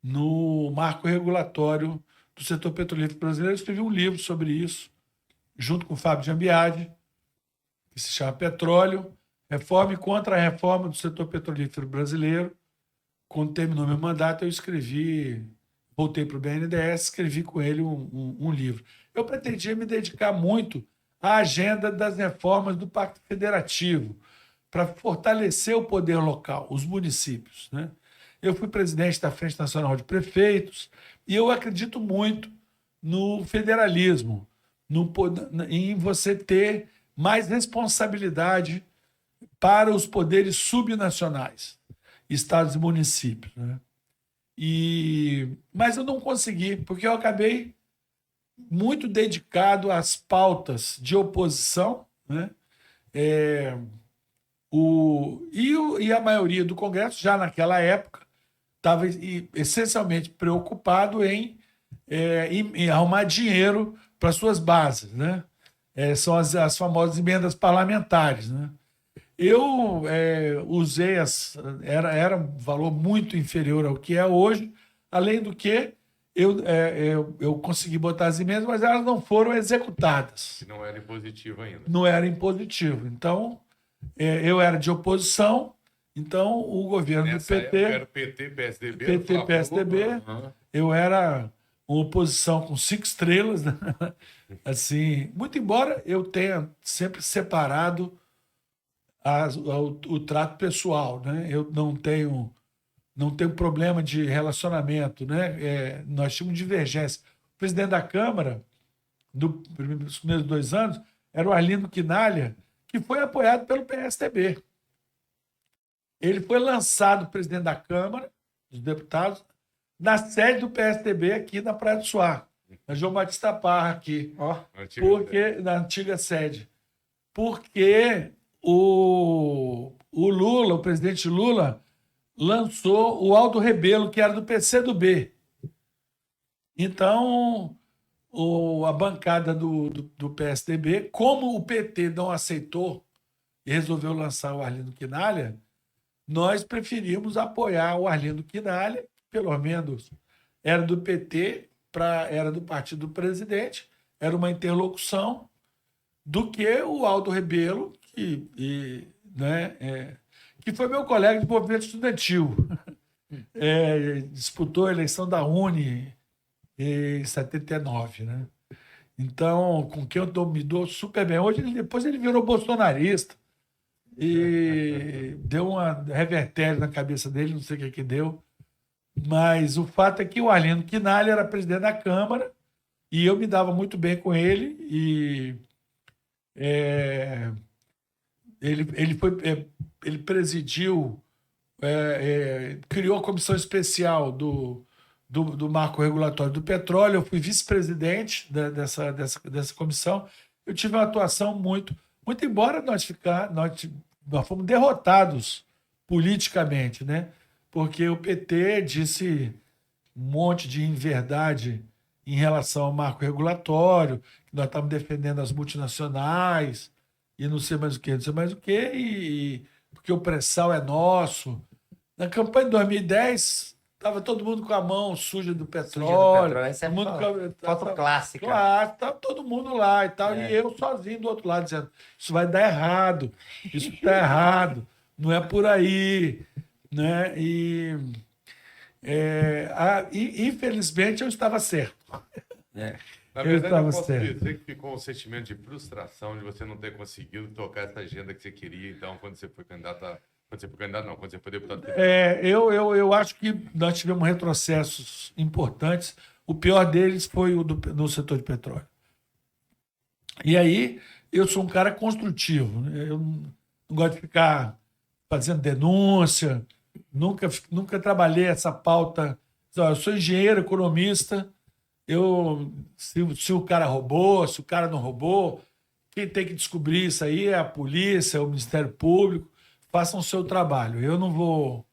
no marco regulatório do setor petrolífero brasileiro. Eu escrevi um livro sobre isso, junto com o Fábio Giambiadi, que se chama Petróleo, Reforma e Contra a Reforma do Setor Petrolífero Brasileiro. Quando terminou meu mandato, eu voltei para o BNDES, escrevi com ele um livro. Eu pretendia me dedicar muito à agenda das reformas do Pacto Federativo, para fortalecer o poder local, os municípios, né? Eu fui presidente da Frente Nacional de Prefeitos e eu acredito muito no federalismo, em você ter mais responsabilidade para os poderes subnacionais, estados e municípios, né? Mas eu não consegui, porque eu acabei muito dedicado às pautas de oposição, né? E a maioria do Congresso, já naquela época, estava essencialmente preocupado em arrumar dinheiro para suas bases, né? São as famosas emendas parlamentares, né? Eu usei era um valor muito inferior ao que é hoje, além do que eu consegui botar as emendas, mas elas não foram executadas. Não era impositivo ainda. Não era impositivo. Então, eu era de oposição Então, o governo Nessa do época era PT, PT, PSDB. PT, PSDB, Aham. eu era uma oposição com 5 estrelas, né? Assim, muito embora eu tenha sempre separado o trato pessoal, né? Eu não tenho problema de relacionamento, né? Nós tínhamos divergência. O presidente da Câmara, nos primeiros 2 anos, era o Arlindo Quinalha, que foi apoiado pelo PSDB. Ele foi lançado presidente da Câmara dos Deputados na sede do PSDB aqui na Praia do Suá, na João Batista Parra aqui, na antiga sede. Porque o Lula, o presidente Lula, lançou o Aldo Rebelo, que era do PCdoB. Então, a bancada do PSDB, como o PT não aceitou e resolveu lançar o Arlindo Quinalha, nós preferimos apoiar o Arlindo Quinalha, pelo menos era do PT, era do partido do presidente, era uma interlocução, do que o Aldo Rebelo, que foi meu colega de movimento estudantil. Disputou a eleição da Uni em 79, né? Então, com quem eu me dou super bem. Depois ele virou bolsonarista e deu uma revertério na cabeça dele, não sei o que deu. Mas o fato é que o Arlindo Quinalha era presidente da Câmara e eu me dava muito bem com ele. E ele presidiu, criou a comissão especial do marco regulatório do petróleo. Eu fui vice-presidente dessa comissão. Eu tive uma atuação muito embora nós fomos derrotados politicamente, né? Porque o PT disse um monte de inverdade em relação ao marco regulatório, que nós estávamos defendendo as multinacionais e não sei mais o que, porque o pré-sal é nosso. Na campanha de 2010, estava todo mundo com a mão suja do petróleo. Essa é foto clássica. Claro, estava todo mundo lá e tal. E eu sozinho do outro lado, dizendo, isso vai dar errado, isso está errado, não é por aí. Né? Infelizmente, eu estava certo. Na verdade, eu posso dizer que ficou um sentimento de frustração de você não ter conseguido tocar essa agenda que você queria, então, quando você foi candidato quando você foi deputado federal. Eu acho que nós tivemos retrocessos importantes. O pior deles foi no setor de petróleo. E aí, eu sou um cara construtivo. Né? Eu não gosto de ficar fazendo denúncia. Nunca trabalhei essa pauta. Eu sou engenheiro, economista. Se o cara roubou, se o cara não roubou, quem tem que descobrir isso aí é a polícia, é o Ministério Público. Façam o seu trabalho. Eu não vou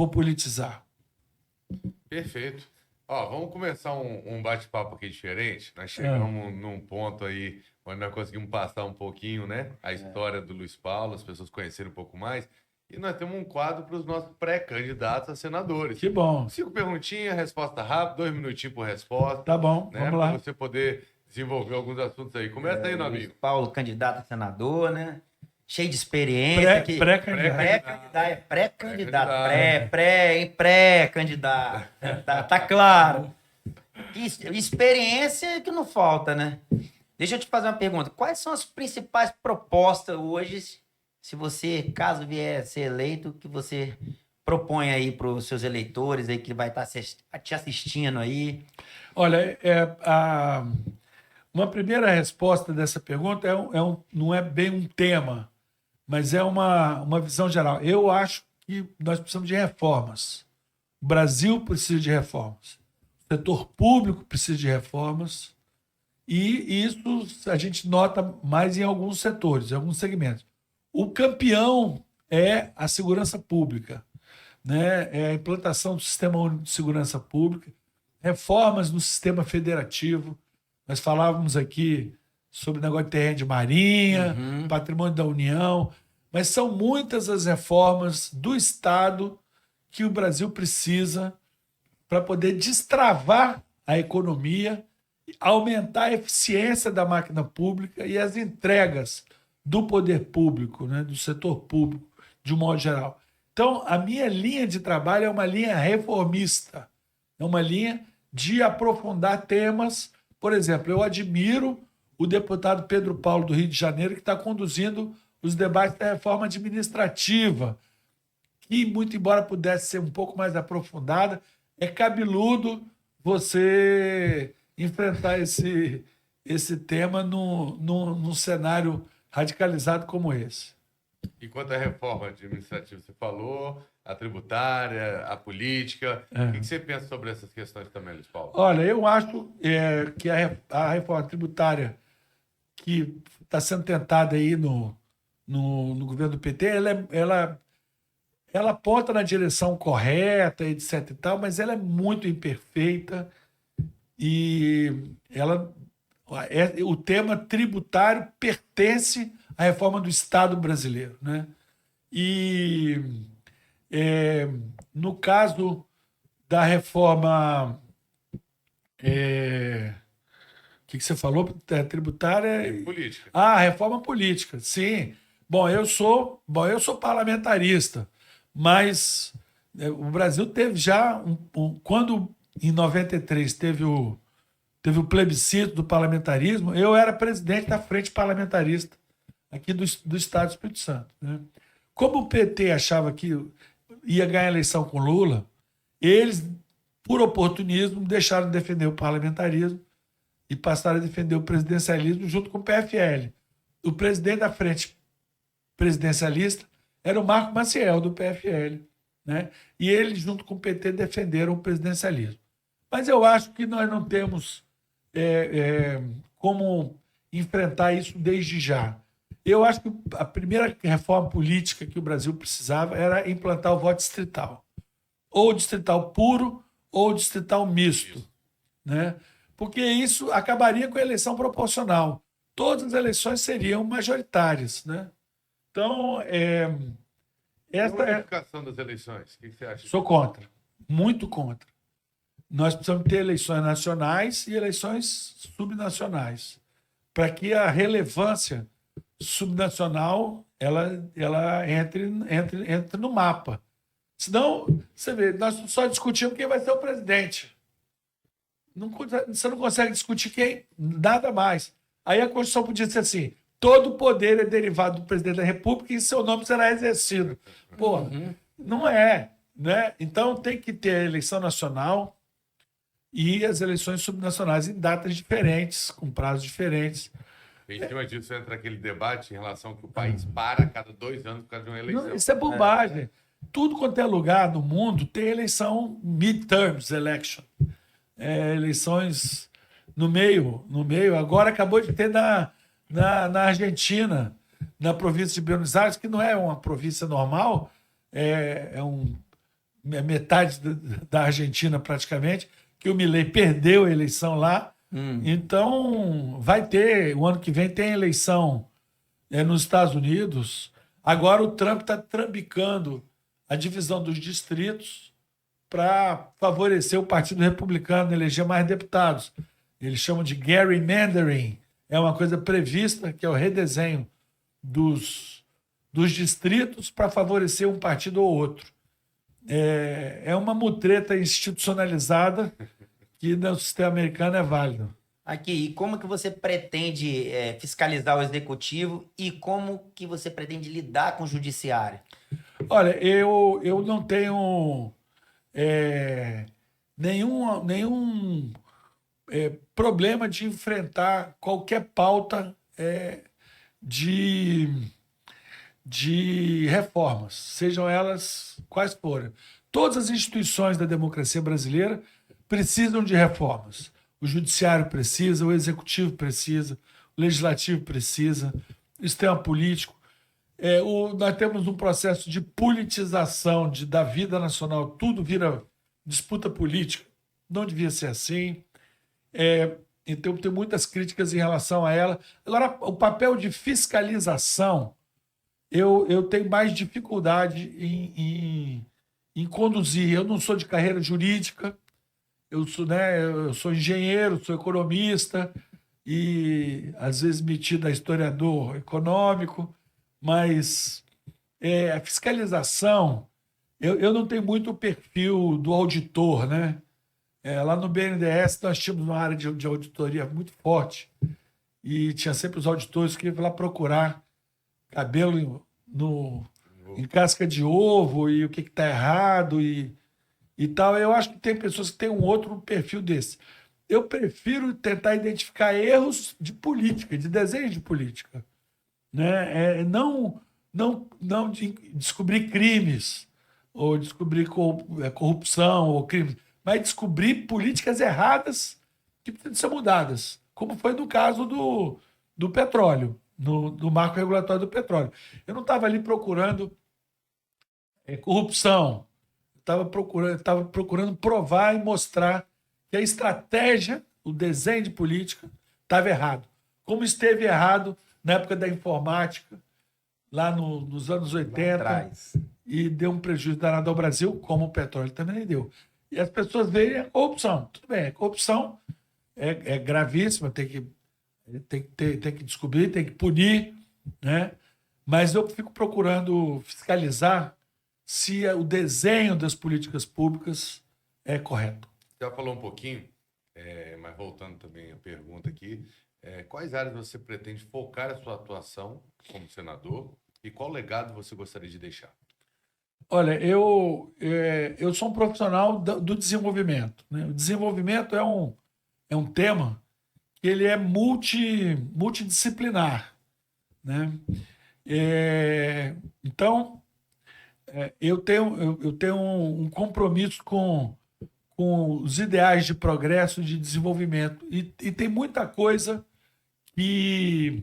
politizar. Perfeito. Vamos começar um bate-papo aqui diferente. Nós chegamos num ponto aí onde nós conseguimos passar um pouquinho, né? A história do Luiz Paulo, as pessoas conhecerem um pouco mais. E nós temos um quadro para os nossos pré-candidatos a senadores. Que bom. 5 perguntinhas, resposta rápida, 2 minutinhos por resposta. Tá bom, né? vamos lá. Para você poder desenvolver alguns assuntos aí. Começa aí, meu amigo. Luiz Paulo, candidato a senador, né? Cheio de experiência. Pré-candidato. Pré-candidato. Tá claro. Experiência que não falta, né? Deixa eu te fazer uma pergunta. Quais são as principais propostas hoje, se você, caso vier a ser eleito, que você propõe aí para os seus eleitores aí que vai estar te assistindo aí? Olha, uma primeira resposta dessa pergunta não é bem um tema, mas é uma visão geral. Eu acho que nós precisamos de reformas. O Brasil precisa de reformas. O setor público precisa de reformas. E isso a gente nota mais em alguns setores, em alguns segmentos. O campeão é a segurança pública, né? É a implantação do Sistema Único de Segurança Pública, reformas no sistema federativo. Nós falávamos aqui sobre o negócio de terreno de marinha, patrimônio da União, mas são muitas as reformas do Estado que o Brasil precisa para poder destravar a economia, aumentar a eficiência da máquina pública e as entregas do poder público, né, do setor público, de um modo geral. Então, a minha linha de trabalho é uma linha reformista, é uma linha de aprofundar temas. Por exemplo, eu admiro o deputado Pedro Paulo, do Rio de Janeiro, que está conduzindo os debates da reforma administrativa, que, muito embora pudesse ser um pouco mais aprofundada, é cabeludo você enfrentar esse tema num cenário radicalizado como esse. E quanto à reforma administrativa, você falou, a tributária, a política. O que você pensa sobre essas questões também, Luiz Paulo? Olha, eu acho que a reforma tributária que está sendo tentada aí no governo do PT, ela aponta na direção correta, etc. e tal, mas ela é muito imperfeita e o tema tributário pertence à reforma do Estado brasileiro, né? E no caso da reforma que você falou, tributária E política. a reforma política, sim. Bom, eu sou parlamentarista, mas o Brasil teve já quando em 93 teve o plebiscito do parlamentarismo, eu era presidente da frente parlamentarista aqui do Estado do Espírito Santo, né? Como o PT achava que ia ganhar a eleição com Lula, eles, por oportunismo, deixaram de defender o parlamentarismo e passaram a defender o presidencialismo junto com o PFL. O presidente da frente presidencialista era o Marco Maciel, do PFL, né? E eles, junto com o PT, defenderam o presidencialismo. Mas eu acho que nós não temos como enfrentar isso desde já. Eu acho que a primeira reforma política que o Brasil precisava era implantar o voto distrital. Ou distrital puro ou distrital misto, né? Porque isso acabaria com a eleição proporcional. Todas as eleições seriam majoritárias, né? Então, essa é a unificação das eleições. O que você acha? Sou contra, muito contra. Nós precisamos ter eleições nacionais e eleições subnacionais, para que a relevância subnacional ela entre no mapa. Senão, você vê, nós só discutimos quem vai ser o presidente. Você não consegue discutir nada mais. Aí a Constituição podia ser assim: todo poder é derivado do presidente da República e seu nome será exercido. Pô, não é, né? Então tem que ter a eleição nacional e as eleições subnacionais em datas diferentes, com prazos diferentes. Em cima disso entra aquele debate em relação ao que o país para a cada 2 anos por causa de uma eleição. Não, isso é bobagem. Tudo quanto é lugar no mundo tem eleição midterms election. Eleições no meio. Agora acabou de ter na Argentina, na província de Buenos Aires, que não é uma província normal, é metade da Argentina praticamente, que o Milei perdeu a eleição lá. Então, vai ter, o ano que vem tem eleição nos Estados Unidos. Agora o Trump está trambicando a divisão dos distritos para favorecer o Partido Republicano, eleger mais deputados. Eles chamam de gerrymandering. É uma coisa prevista, que é o redesenho dos distritos para favorecer um partido ou outro. É uma mutreta institucionalizada que no sistema americano é válido. Aqui, e como que você pretende fiscalizar o executivo e como que você pretende lidar com o judiciário? Olha, eu não tenho nenhum problema de enfrentar qualquer pauta de reformas, sejam elas quais forem. Todas as instituições da democracia brasileira precisam de reformas. O judiciário precisa, o executivo precisa, o legislativo precisa, o sistema político. Nós temos um processo de politização da vida nacional, tudo vira disputa política. Não devia ser assim. Então, tem muitas críticas em relação a ela. Agora, o papel de fiscalização, eu tenho mais dificuldade em conduzir. Eu não sou de carreira jurídica, eu sou engenheiro, sou economista e, às vezes, metido a historiador econômico, mas a fiscalização Eu não tenho muito o perfil do auditor, né? Lá no BNDES nós tínhamos uma área de auditoria muito forte e tinha sempre os auditores que iam lá procurar cabelo em casca de ovo e o que está errado e tal. Eu acho que tem pessoas que têm um outro perfil desse. Eu prefiro tentar identificar erros de política, de desenho de política, né? Não descobrir crimes ou descobrir corrupção ou crimes, mas descobrir políticas erradas que precisam ser mudadas, como foi no caso do petróleo, do marco regulatório do petróleo. Eu não estava ali procurando corrupção, estava procurando provar e mostrar que a estratégia, o desenho de política, estava errado. Como esteve errado na época da informática, lá nos anos 80, e deu um prejuízo danado ao Brasil, como o petróleo também deu. E as pessoas veem a corrupção. Tudo bem, a corrupção é gravíssima, tem que descobrir, tem que punir, né? Mas eu fico procurando fiscalizar se o desenho das políticas públicas é correto. Já falou um pouquinho, mas voltando também à pergunta aqui, quais áreas você pretende focar a sua atuação como senador e qual legado você gostaria de deixar? Olha, eu sou um profissional do desenvolvimento, né? O desenvolvimento é um tema que ele é multidisciplinar, né? Então, eu tenho um compromisso com os ideais de progresso e de desenvolvimento. E tem muita coisa que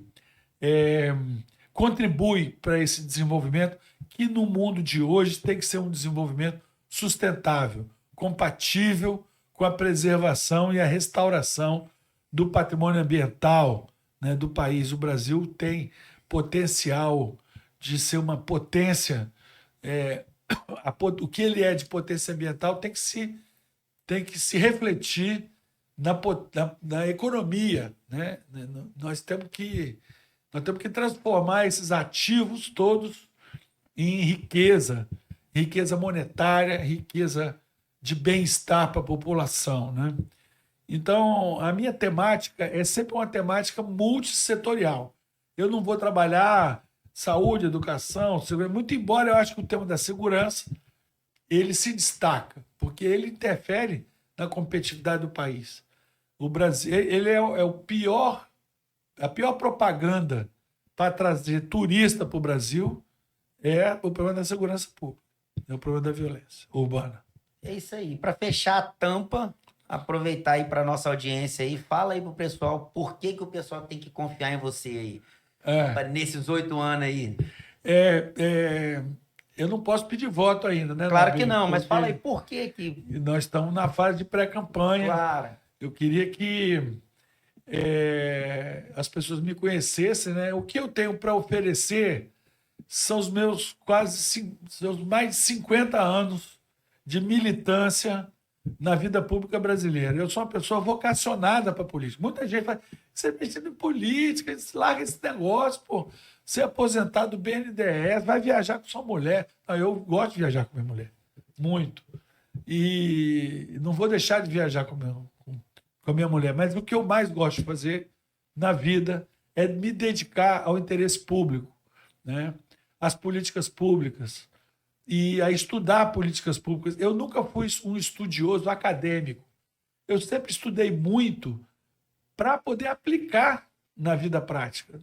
contribui para esse desenvolvimento, que no mundo de hoje tem que ser um desenvolvimento sustentável, compatível com a preservação e a restauração do patrimônio ambiental, né, do país. O Brasil tem potencial de ser uma potência. O que ele é de potência ambiental tem que se refletir na economia, né? Nós temos que transformar esses ativos todos em riqueza monetária, riqueza de bem-estar para a população, né? Então, a minha temática é sempre uma temática multissetorial. Eu não vou trabalhar saúde, educação, segurança, muito embora eu acho que o tema da segurança ele se destaca, porque ele interfere na competitividade do país. O Brasil ele é a pior propaganda para trazer turista para o Brasil é o problema da segurança pública, é o problema da violência urbana. É isso aí. Para fechar a tampa, aproveitar aí para nossa audiência aí, fala aí pro pessoal por que o pessoal tem que confiar em você aí, nesses 8 anos aí. Eu não posso pedir voto ainda, né? Claro que não, mas fala aí por que... Nós estamos na fase de pré-campanha. Claro. Eu queria que as pessoas me conhecessem, né? O que eu tenho para oferecer são os meus mais de 50 anos de militância na vida pública brasileira. Eu sou uma pessoa vocacionada para a política. Muita gente fala, você mexe em política, larga esse negócio, pô. Ser aposentado do BNDES, vai viajar com sua mulher. Não, eu gosto de viajar com minha mulher, muito. E não vou deixar de viajar com a minha mulher. Mas o que eu mais gosto de fazer na vida é me dedicar ao interesse público, né? Às políticas públicas e a estudar políticas públicas. Eu nunca fui um estudioso acadêmico. Eu sempre estudei muito para poder aplicar na vida prática.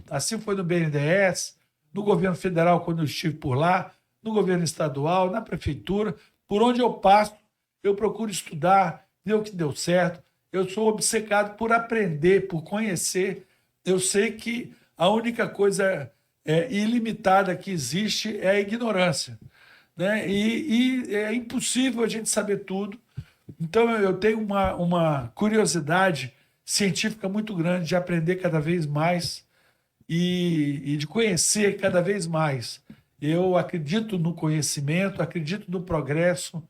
Assim foi no BNDES, no governo federal, quando eu estive por lá, no governo estadual, na prefeitura. Por onde eu passo, eu procuro estudar, ver o que deu certo. Eu sou obcecado por aprender, por conhecer. Eu sei que a única coisa ilimitada que existe é a ignorância, né? E é impossível a gente saber tudo. Então, eu tenho uma curiosidade científica muito grande de aprender cada vez mais e de conhecer cada vez mais. Eu acredito no conhecimento, acredito no progresso,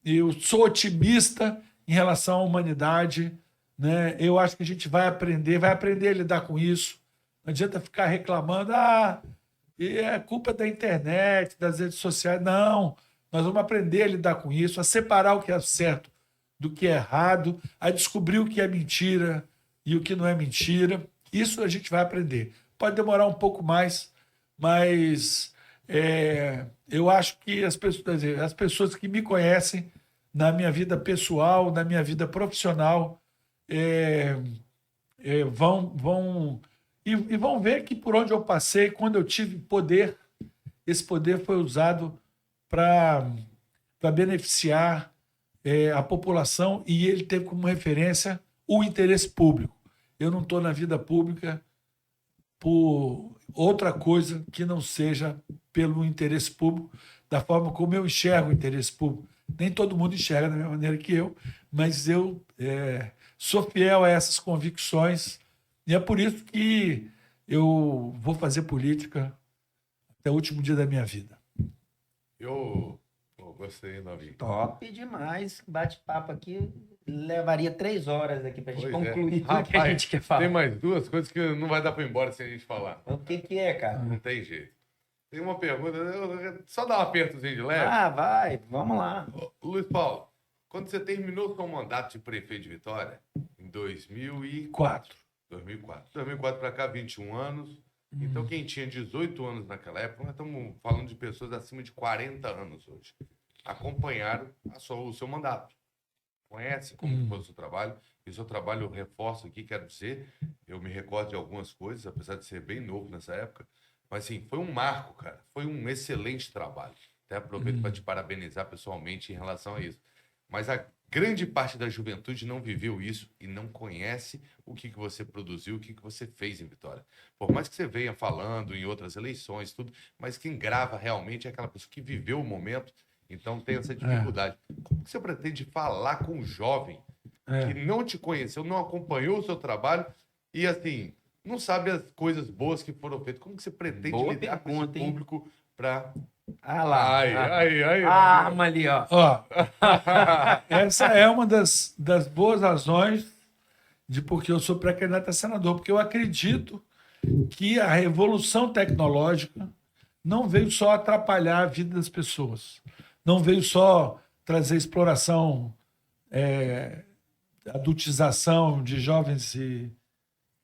eu sou otimista em relação à humanidade, né? Eu acho que a gente vai aprender a lidar com isso. Não adianta ficar reclamando, e é culpa da internet, das redes sociais. Não, Nós vamos aprender a lidar com isso, a separar o que é certo do que é errado, a descobrir o que é mentira e o que não é mentira. Isso a gente vai aprender. Pode demorar um pouco mais, mas eu acho que as pessoas que me conhecem na minha vida pessoal, na minha vida profissional, vão ver que por onde eu passei, quando eu tive poder, esse poder foi usado para beneficiar a população, e ele teve como referência o interesse público. Eu não estou na vida pública por outra coisa que não seja pelo interesse público, da forma como eu enxergo o interesse público. Nem todo mundo enxerga da mesma maneira que eu, mas eu sou fiel a essas convicções, e é por isso que eu vou fazer política até o último dia da minha vida. Eu gostei, Novinho. Top demais. Bate-papo aqui levaria 3 horas aqui pra gente Pois é. concluir tudo que a Rapaz, gente quer falar. tem mais 2 coisas que não vai dar para ir embora sem a gente falar. O que é, cara? Não tem jeito. Tem uma pergunta, só dá um apertozinho de leve. Ah, vai, vamos lá. Luiz Paulo, quando você terminou seu mandato de prefeito de Vitória, em 2004 para cá, 21 anos. Então, quem tinha 18 anos naquela época, nós estamos falando de pessoas acima de 40 anos hoje, acompanharam o seu mandato. Conhecem como foi o seu trabalho. E o seu trabalho, eu reforço aqui, quero dizer, eu me recordo de algumas coisas, apesar de ser bem novo nessa época, mas sim, foi um marco, cara. Foi um excelente trabalho. Até aproveito para te parabenizar pessoalmente em relação a isso. Mas a grande parte da juventude não viveu isso e não conhece o que você produziu, o que você fez em Vitória. Por mais que você venha falando em outras eleições, tudo, mas quem grava realmente é aquela pessoa que viveu o momento, então tem essa dificuldade. Como que você pretende falar com um jovem que não te conheceu, não acompanhou o seu trabalho e, assim, não sabe as coisas boas que foram feitas? Como que você pretende lidar com esse público para... Ah lá. Aí. A arma ali, ó. Essa é uma das boas razões de porque eu sou pré-candidato a senador, porque eu acredito que a revolução tecnológica não veio só atrapalhar a vida das pessoas, não veio só trazer exploração, adultização de jovens e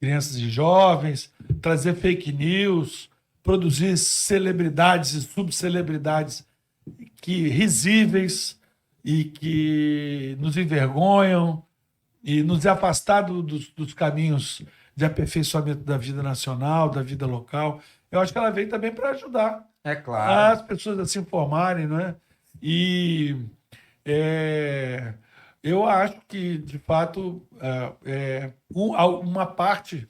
crianças e jovens, trazer fake news, produzir celebridades e subcelebridades risíveis e que nos envergonham e nos afastar dos caminhos de aperfeiçoamento da vida nacional, da vida local. Eu acho que ela veio também para ajudar as pessoas a se informarem, não é? E eu acho que, de fato, uma parte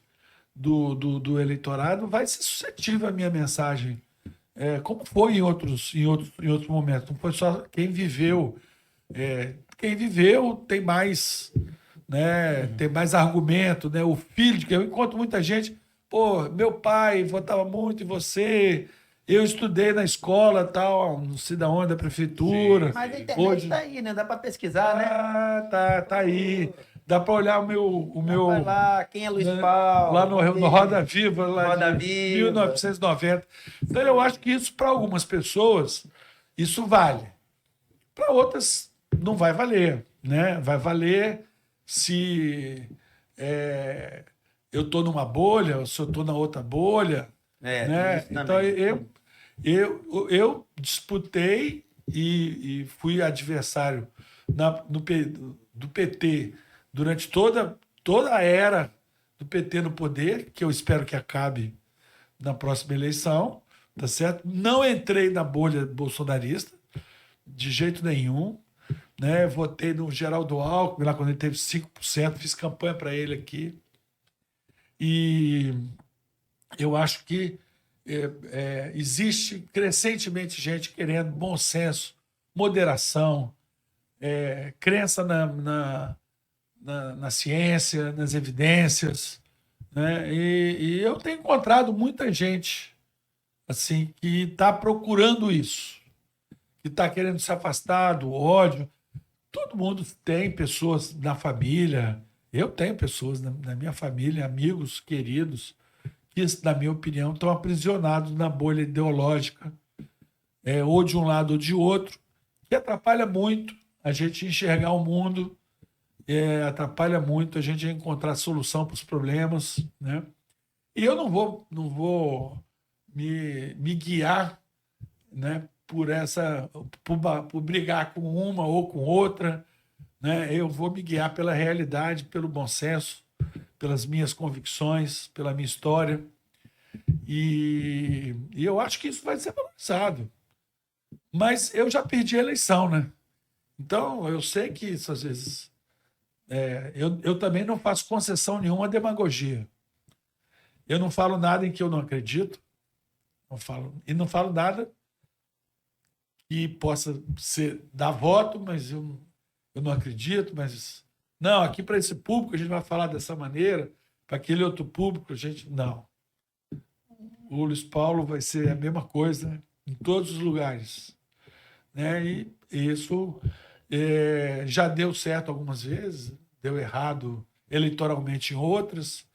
do eleitorado vai ser suscetível à minha mensagem, como foi em outros momentos. Não foi só quem viveu. Quem viveu tem mais, né, tem mais argumento, né? O filho, que eu encontro muita gente, pô, meu pai votava muito em você, eu estudei na escola, tal, não sei de onde, da prefeitura. Mas a internet tá aí, né? Dá para pesquisar, né? Tá aí. Dá para olhar o meu vai lá, quem é Luiz Paulo? Lá no Roda Viva, lá Roda de Viva. 1990. Então, eu acho que isso, para algumas pessoas, isso vale. Para outras, não vai valer, né? Vai valer se eu estou numa bolha ou se eu estou na outra bolha. Né? Então, eu disputei e fui adversário do PT durante toda a era do PT no poder, que eu espero que acabe na próxima eleição, tá certo? Não entrei na bolha bolsonarista, de jeito nenhum, né? Votei no Geraldo Alckmin, lá quando ele teve 5%, fiz campanha para ele aqui. E eu acho que existe crescentemente gente querendo bom senso, moderação, crença na ciência, nas evidências, né? E eu tenho encontrado muita gente assim que está procurando isso, que está querendo se afastar do ódio. Todo mundo tem pessoas na família, eu tenho pessoas na minha família, amigos queridos, que, na minha opinião, estão aprisionados na bolha ideológica, ou de um lado ou de outro, que atrapalha muito a gente enxergar o mundo, atrapalha muito a gente encontrar solução para os problemas, né? E eu não vou me guiar, né, por brigar com uma ou com outra, né? Eu vou me guiar pela realidade, pelo bom senso, pelas minhas convicções, pela minha história. E eu acho que isso vai ser valorizado. Mas eu já perdi a eleição, né? Então, eu sei que isso às vezes. Eu também não faço concessão nenhuma à demagogia. Eu não falo nada em que eu não acredito. Não falo nada que possa dar voto, mas eu não acredito. Mas não, aqui para esse público a gente vai falar dessa maneira, para aquele outro público a gente. Não. O Luiz Paulo vai ser a mesma coisa, né, em todos os lugares. Né? E isso já deu certo algumas vezes, deu errado eleitoralmente em outras,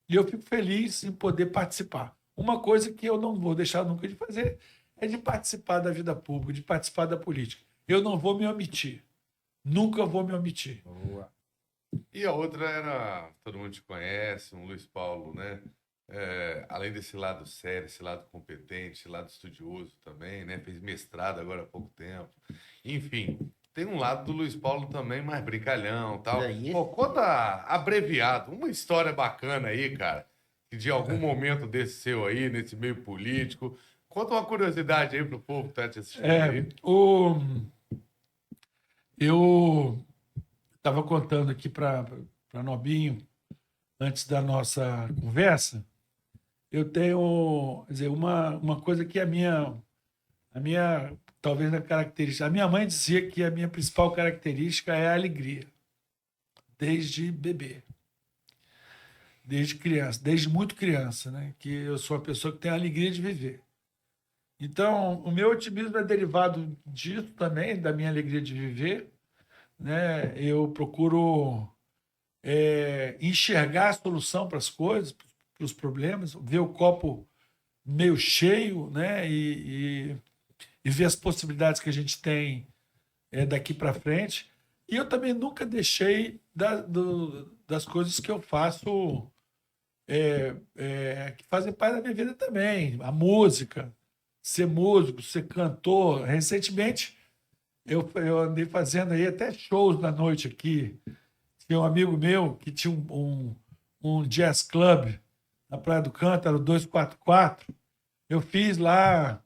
e eu fico feliz em poder participar. Uma coisa que eu não vou deixar nunca de fazer é de participar da vida pública, de participar da política. Eu não vou me omitir. Nunca vou me omitir. Boa. E a outra era, todo mundo te conhece, um Luiz Paulo, né? Além desse lado sério, esse lado competente, esse lado estudioso também, né? Fez mestrado agora há pouco tempo. Enfim, tem um lado do Luiz Paulo também mais brincalhão, tal. Pô, conta abreviado, uma história bacana aí, cara, que de algum momento desse seu aí, nesse meio político. Conta uma curiosidade aí pro povo que tá te assistindo aí. Eu estava contando aqui para Nobinho, antes da nossa conversa, eu tenho, quer dizer, uma coisa que a minha talvez a característica. A minha mãe dizia que a minha principal característica é a alegria, desde bebê, desde criança, desde muito criança, né? Que eu sou uma pessoa que tem a alegria de viver. Então, o meu otimismo é derivado disso também, da minha alegria de viver, né? Eu procuro enxergar a solução para as coisas, para os problemas, ver o copo meio cheio, né? E ver as possibilidades que a gente tem daqui para frente. E eu também nunca deixei das coisas que eu faço que fazem parte da minha vida também. A música, ser músico, ser cantor. Recentemente, eu andei fazendo aí até shows na noite aqui. Tinha um amigo meu que tinha um jazz club na Praia do Canto, era o 244. Eu fiz lá,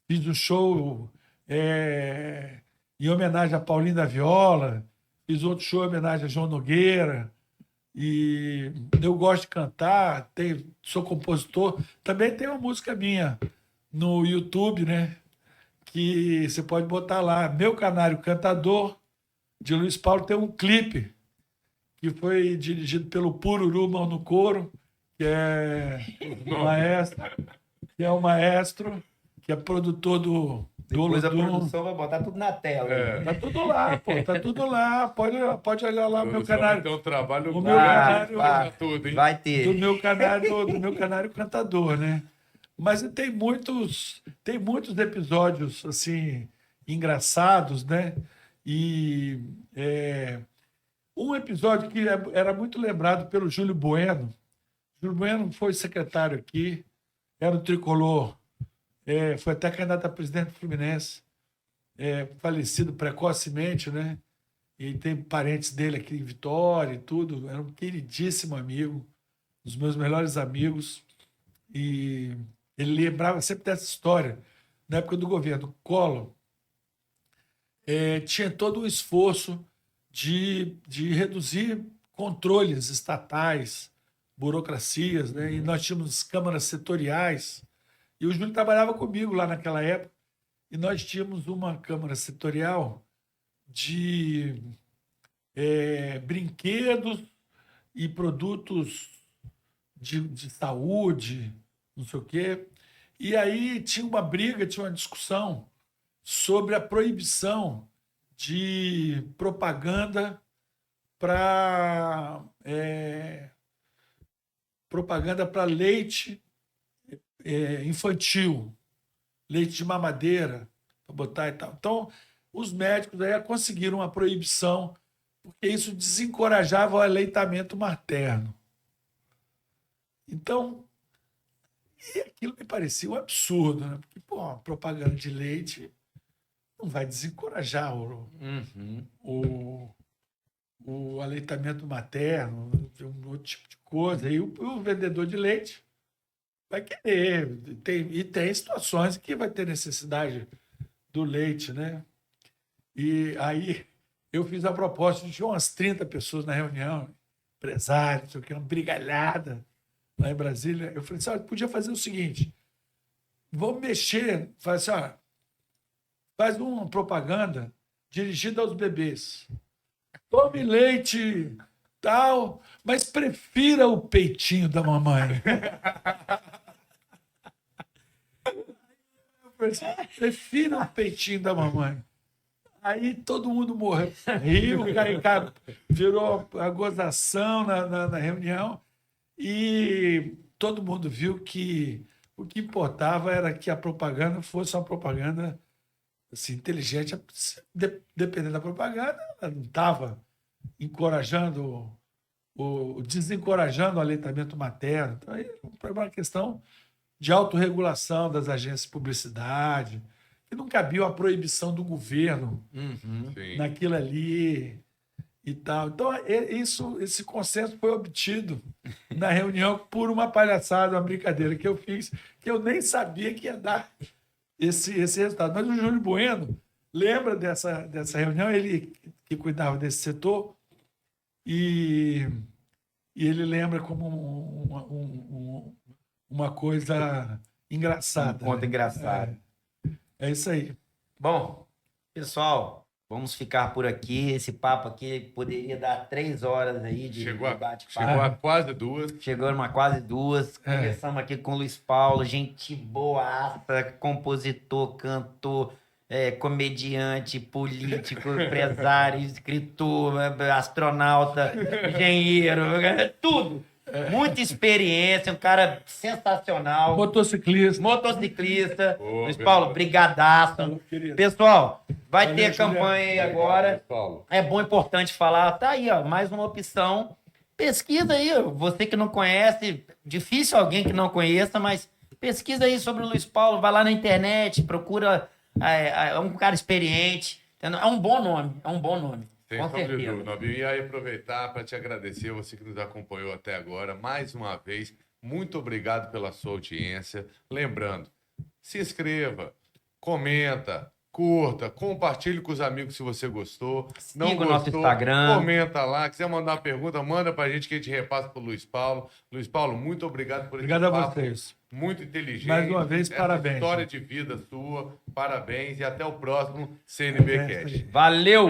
fiz um show em homenagem a Paulinho da Viola, fiz outro show em homenagem a João Nogueira. E eu gosto de cantar, sou compositor. Também tem uma música minha no YouTube, né? Que você pode botar lá, Meu Canário Cantador, de Luiz Paulo. Tem um clipe que foi dirigido pelo Pururu Mão no Couro, que é um maestro, que é produtor do Depois a Olodum. produção vai botar tudo na tela. Tá tudo lá, pô, tá tudo lá. Pode olhar lá o meu canário. Então, trabalho O meu canário tudo, hein? Vai ter. do meu canário cantador, né? Mas tem muitos episódios assim engraçados, né? E um episódio que era muito lembrado pelo Júlio Bueno. Júlio Bueno foi secretário aqui, era o tricolor, foi até candidato a presidente do Fluminense, falecido precocemente, né? E tem parentes dele aqui em Vitória e tudo. Era um queridíssimo amigo, um dos meus melhores amigos. E ele lembrava sempre dessa história. Na época do governo Collor, tinha todo um esforço de reduzir controles estatais, burocracias, né? E nós tínhamos câmaras setoriais. E o Júlio trabalhava comigo lá naquela época. E nós tínhamos uma câmara setorial de brinquedos e produtos de saúde, não sei o quê. E aí tinha uma briga, tinha uma discussão sobre a proibição de propaganda para leite infantil, leite de mamadeira, para botar e tal. Então, os médicos aí conseguiram uma proibição, porque isso desencorajava o aleitamento materno. Então, e aquilo me parecia um absurdo, né? Porque, pô, uma propaganda de leite não vai desencorajar o aleitamento materno, um outro tipo de coisa. E o vendedor de leite vai querer. Tem situações que vai ter necessidade do leite, né? E aí eu fiz a proposta, tinha umas 30 pessoas na reunião, empresários, não sei o que, uma brigalhada lá em Brasília. Eu falei assim, olha, podia fazer o seguinte, vamos mexer, faz assim, ó, faz uma propaganda dirigida aos bebês. Tome leite, tal, mas prefira o peitinho da mamãe. Eu falei assim, prefira o peitinho da mamãe. Aí todo mundo morreu, riu, virou a gozação na reunião e todo mundo viu que o que importava era que a propaganda fosse uma propaganda assim, inteligente. Dependendo da propaganda, ela não estava encorajando, desencorajando o aleitamento materno. Então, aí foi uma questão de autorregulação das agências de publicidade, que não cabia a proibição do governo naquilo ali e tal. Então, esse consenso foi obtido na reunião por uma palhaçada, uma brincadeira que eu fiz, que eu nem sabia que ia dar esse resultado. Mas o Júlio Bueno lembra dessa reunião, ele que cuidava desse setor, e ele lembra como uma coisa engraçada. Um conto engraçado. É isso aí. Bom, pessoal, vamos ficar por aqui. Esse papo aqui poderia dar 3 horas aí de bate-papo. Chegou a quase 2. Chegou uma quase 2. Conversamos aqui com o Luiz Paulo, gente boaça, compositor, cantor, comediante, político, empresário, escritor, astronauta, engenheiro, tudo. Muita experiência, um cara sensacional. Motociclista. Luiz Paulo, brigadaço. Pessoal, vai ter campanha aí agora. É bom, importante falar. Tá aí, ó, mais uma opção. Pesquisa aí, você que não conhece, difícil alguém que não conheça, mas pesquisa aí sobre o Luiz Paulo, vai lá na internet, procura um cara experiente. É um bom nome. Sem sombra de dúvida, Nobinho. E aí aproveitar para te agradecer, você que nos acompanhou até agora, mais uma vez, muito obrigado pela sua audiência. Lembrando, se inscreva, comenta, curta, compartilhe com os amigos se você gostou. Não Siga o gostou, nosso Instagram. Comenta lá. Quiser mandar uma pergunta, manda pra gente que a gente repassa pro Luiz Paulo. Luiz Paulo, muito obrigado por esse Obrigado a papo. vocês. Muito inteligente. Mais uma vez, parabéns. História de vida sua, parabéns e até o próximo CNB Cast. Valeu!